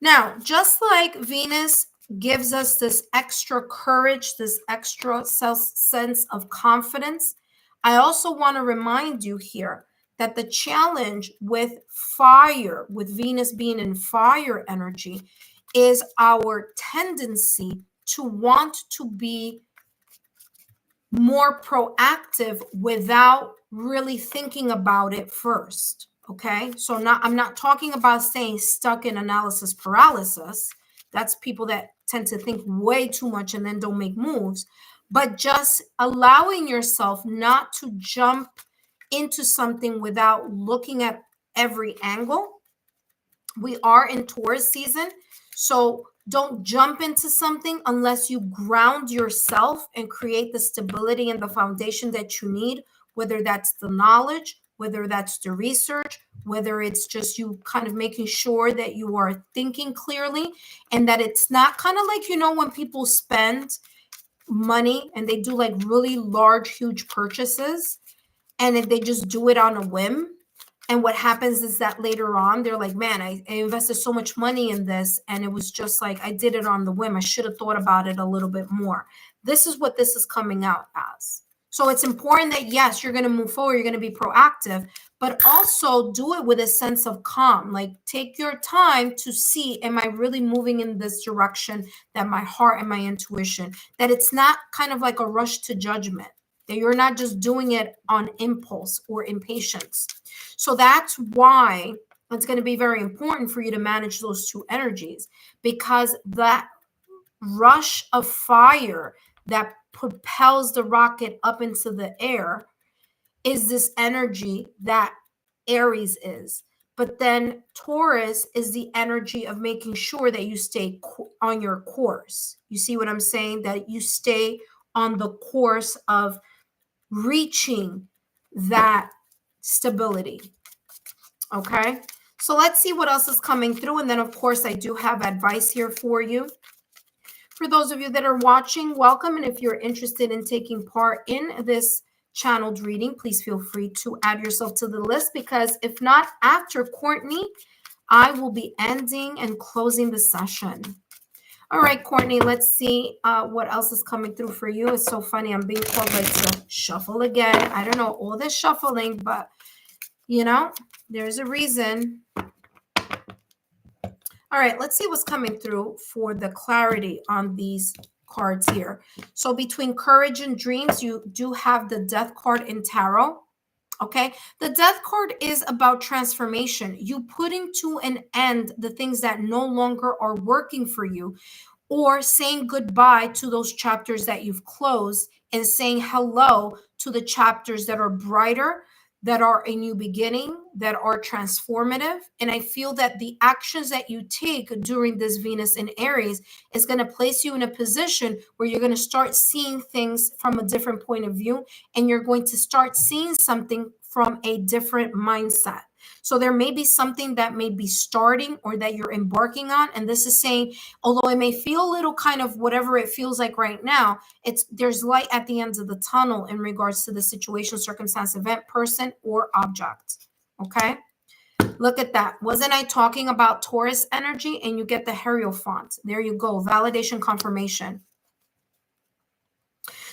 Now, just like Venus gives us this extra courage, this extra sense of confidence, I also want to remind you here that the challenge with fire, with Venus being in fire energy, is our tendency to want to be more proactive without really thinking about it first. Okay, so I'm not talking about staying stuck in analysis paralysis. That's people that tend to think way too much and then don't make moves, but just allowing yourself not to jump into something without looking at every angle. We are in Taurus season, so don't jump into something unless you ground yourself and create the stability and the foundation that you need, whether that's the knowledge, whether that's the research, whether it's just you kind of making sure that you are thinking clearly and that it's not kind of like, when people spend money and they do like really large, huge purchases and if they just do it on a whim. And what happens is that later on, they're like, man, I invested so much money in this. And it was just like, I did it on the whim. I should have thought about it a little bit more. This is what this is coming out as. So it's important that, yes, you're going to move forward. You're going to be proactive, but also do it with a sense of calm. Like take your time to see, am I really moving in this direction that my heart and my intuition, that it's not kind of like a rush to judgment, that you're not just doing it on impulse or impatience. So that's why it's going to be very important for you to manage those two energies, because that rush of fire that propels the rocket up into the air is this energy that Aries is. But then Taurus is the energy of making sure that you stay on your course. You see what I'm saying? That you stay on the course of reaching that stability. Okay, so let's see what else is coming through. And then, of course, I do have advice here for you. For those of you that are watching, welcome. And if you're interested in taking part in this channeled reading, please feel free to add yourself to the list, because if not, after Courtney, I will be ending and closing the session. All right, Courtney, let's see what else is coming through for you. It's so funny. I'm being told like to shuffle again. I don't know all this shuffling, but there's a reason. All right, let's see what's coming through for the clarity on these cards here. So between courage and dreams, you do have the death card in tarot. Okay, the death card is about transformation, you putting to an end the things that no longer are working for you, or saying goodbye to those chapters that you've closed and saying hello to the chapters that are brighter, that are a new beginning, that are transformative. And I feel that the actions that you take during this Venus in Aries is going to place you in a position where you're going to start seeing things from a different point of view, and you're going to start seeing something from a different mindset. So there may be something that may be starting or that you're embarking on. And this is saying, although it may feel a little kind of whatever it feels like right now, there's light at the end of the tunnel in regards to the situation, circumstance, event, person, or object. Okay. Look at that. Wasn't I talking about Taurus energy? And you get the Hierophant. There you go. Validation, confirmation.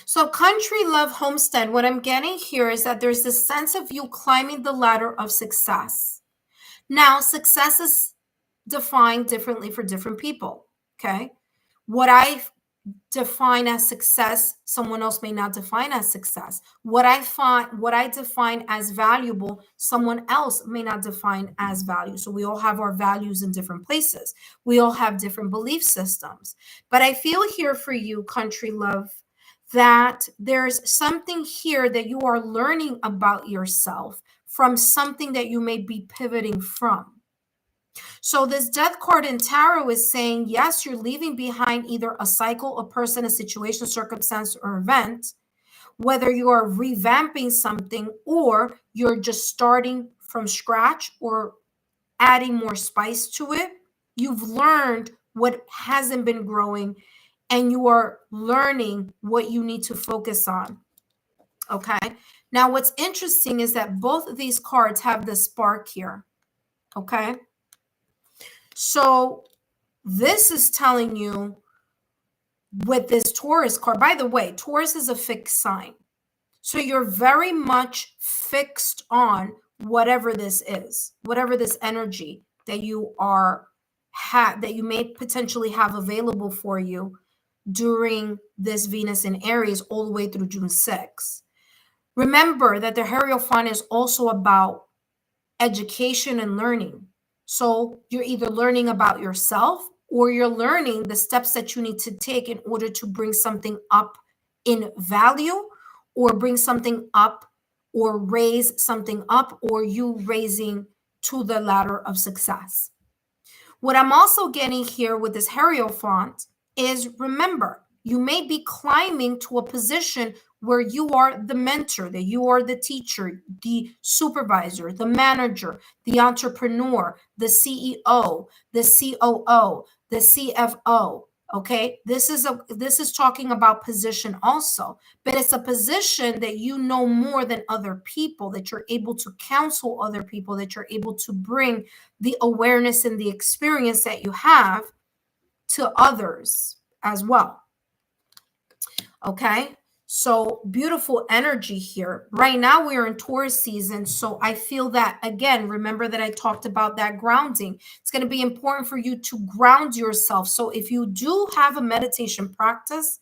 So country, love, homestead, what I'm getting here is that there's this sense of you climbing the ladder of success. Now, success is defined differently for different people, okay? What I define as success, someone else may not define as success. What I define as valuable, someone else may not define as value. So we all have our values in different places. We all have different belief systems. But I feel here for you, country love, that there's something here that you are learning about yourself from something that you may be pivoting from. So this death card in tarot is saying, yes, you're leaving behind either a cycle, a person, a situation, circumstance, or event, whether you are revamping something or you're just starting from scratch or adding more spice to it. You've learned what hasn't been growing and you are learning what you need to focus on. Okay. Now, what's interesting is that both of these cards have the spark here. Okay. So this is telling you with this Taurus card, by the way, Taurus is a fixed sign. So you're very much fixed on whatever this is, whatever this energy that you are that you may potentially have available for you during this Venus in Aries all the way through June 6th. Remember that the Hierophant is also about education and learning. So you're either learning about yourself or you're learning the steps that you need to take in order to bring something up in value or bring something up or raise something up or you raising to the ladder of success. What I'm also getting here with this Hierophant is, remember, you may be climbing to a position where you are the mentor, that you are the teacher, the supervisor, the manager, the entrepreneur, the CEO, the COO, the CFO. Okay, this is talking about position also, but it's a position that you know more than other people, that you're able to counsel other people, that you're able to bring the awareness and the experience that you have to others as well. Okay, so beautiful energy here. Right now we are in Taurus season, so I feel that, again, remember that I talked about that grounding. It's going to be important for you to ground yourself. So if you do have a meditation practice,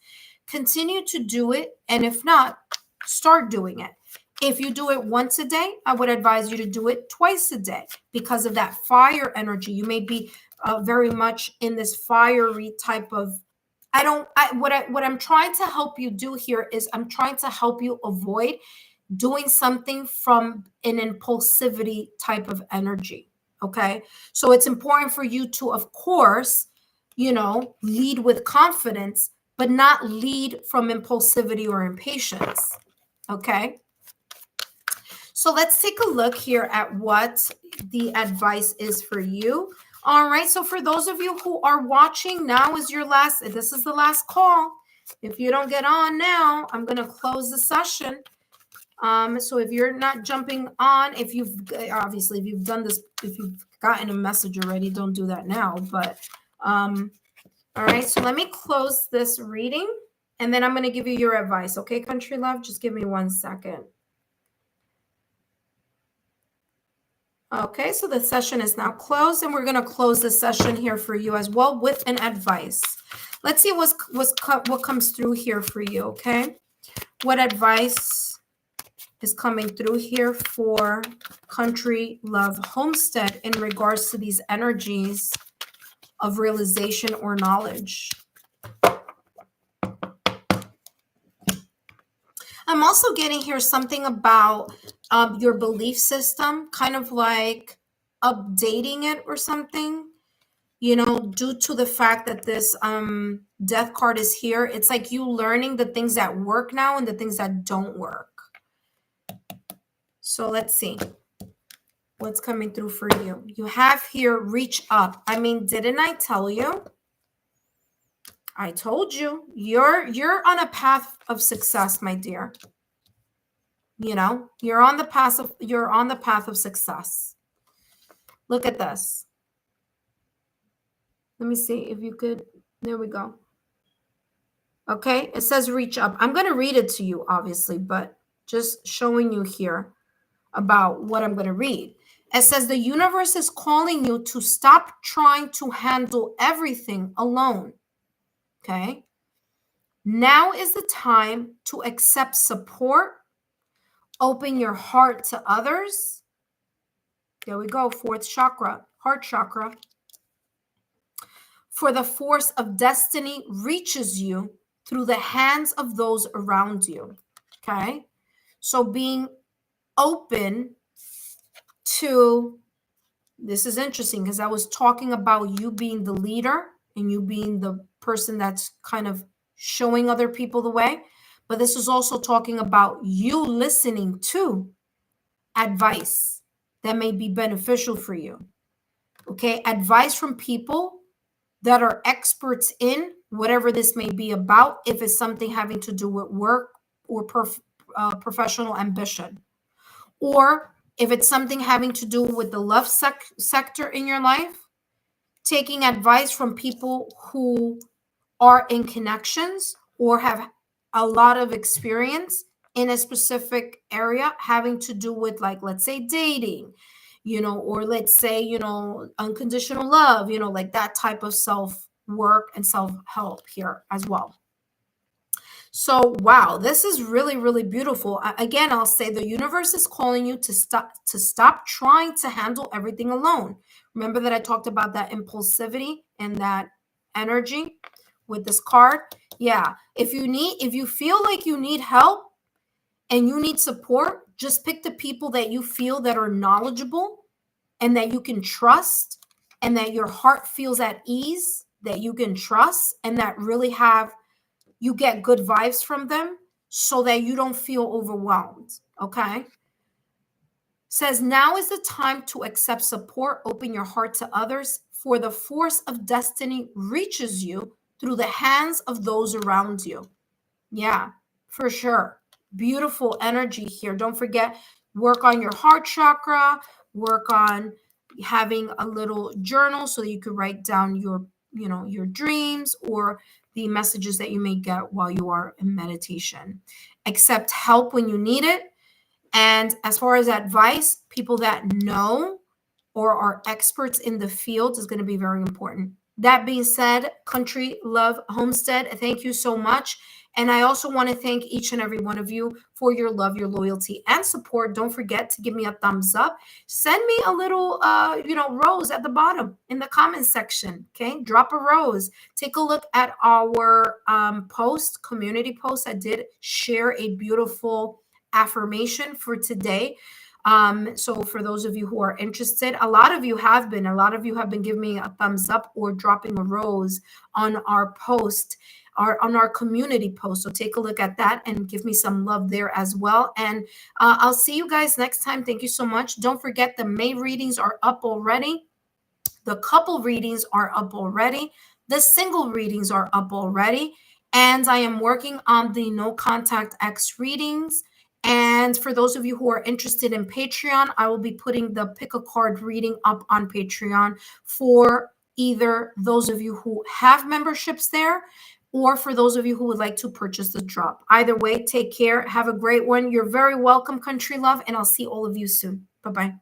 continue to do it, and if not, start doing it. If you do it once a day, I would advise you to do it twice a day because of that fire energy. You may be very much in this fiery type of, what I'm trying to help you do here is I'm trying to help you avoid doing something from an impulsivity type of energy. Okay. So it's important for you to, of course, lead with confidence, but not lead from impulsivity or impatience. Okay. So let's take a look here at what the advice is for you. All right. So for those of you who are watching, this is the last call. If you don't get on now, I'm going to close the session. So if you're not jumping on, if you've done this, if you've gotten a message already, don't do that now. But, all right. So let me close this reading and then I'm going to give you your advice. Okay, country love, just give me 1 second. Okay, so the session is now closed, and we're going to close the session here for you as well with an advice. Let's see what comes through here for you, okay? What advice is coming through here for Country Love Homestead in regards to these energies of realization or knowledge? I'm also getting here something about your belief system, kind of like updating it or something, due to the fact that this death card is here. It's like you learning the things that work now and the things that don't work. So let's see what's coming through for you. You have here, reach up. I mean, didn't I tell you? I told you, you're on a path of success, my dear. You're on the path of success. Look at this. Let me see if you could. There we go. Okay, it says reach up. I'm going to read it to you, obviously, but just showing you here about what I'm going to read. It says the universe is calling you to stop trying to handle everything alone. Okay. Now is the time to accept support. Open your heart to others. There we go. 4th chakra, heart chakra. For the force of destiny reaches you through the hands of those around you. Okay. So being open to This is interesting because I was talking about you being the leader and you being the person that's kind of showing other people the way. But this is also talking about you listening to advice that may be beneficial for you. Okay. Advice from people that are experts in whatever this may be about, if it's something having to do with work or professional ambition, or if it's something having to do with the love sector in your life, taking advice from people who are in connections or have a lot of experience in a specific area having to do with, like, let's say dating, or let's say, unconditional love, like that type of self work and self help here as well. So, wow, this is really, really beautiful. Again, I'll say the universe is calling you to stop trying to handle everything alone. Remember that I talked about that impulsivity and that energy with this card. Yeah, if you feel like you need help and you need support, just pick the people that you feel that are knowledgeable and that you can trust, and that your heart feels at ease, that you can trust, and that really you get good vibes from them, so that you don't feel overwhelmed. Okay. Says now is the time to accept support, open your heart to others, for the force of destiny reaches you through the hands of those around you. Yeah, for sure. Beautiful energy here. Don't forget, work on your heart chakra, work on having a little journal so that you can write down your dreams or the messages that you may get while you are in meditation. Accept help when you need it. And as far as advice, people that know or are experts in the field is going to be very important. That being said, Country Love Homestead, thank you so much. And I also want to thank each and every one of you for your love, your loyalty, and support. Don't forget to give me a thumbs up. Send me a little, rose at the bottom in the comments section. Okay, drop a rose. Take a look at our community post. I did share a beautiful affirmation for today. So for those of you who are interested, a lot of you have been giving me a thumbs up or dropping a rose on our post, or on our community post. So take a look at that and give me some love there as well. And I'll see you guys next time. Thank you so much. Don't forget, the May readings are up already. The couple readings are up already. The single readings are up already. And I am working on the no contact X readings. And for those of you who are interested in Patreon, I will be putting the pick a card reading up on Patreon for either those of you who have memberships there, or for those of you who would like to purchase the drop. Either way, take care. Have a great one. You're very welcome, Country Love, and I'll see all of you soon. Bye-bye.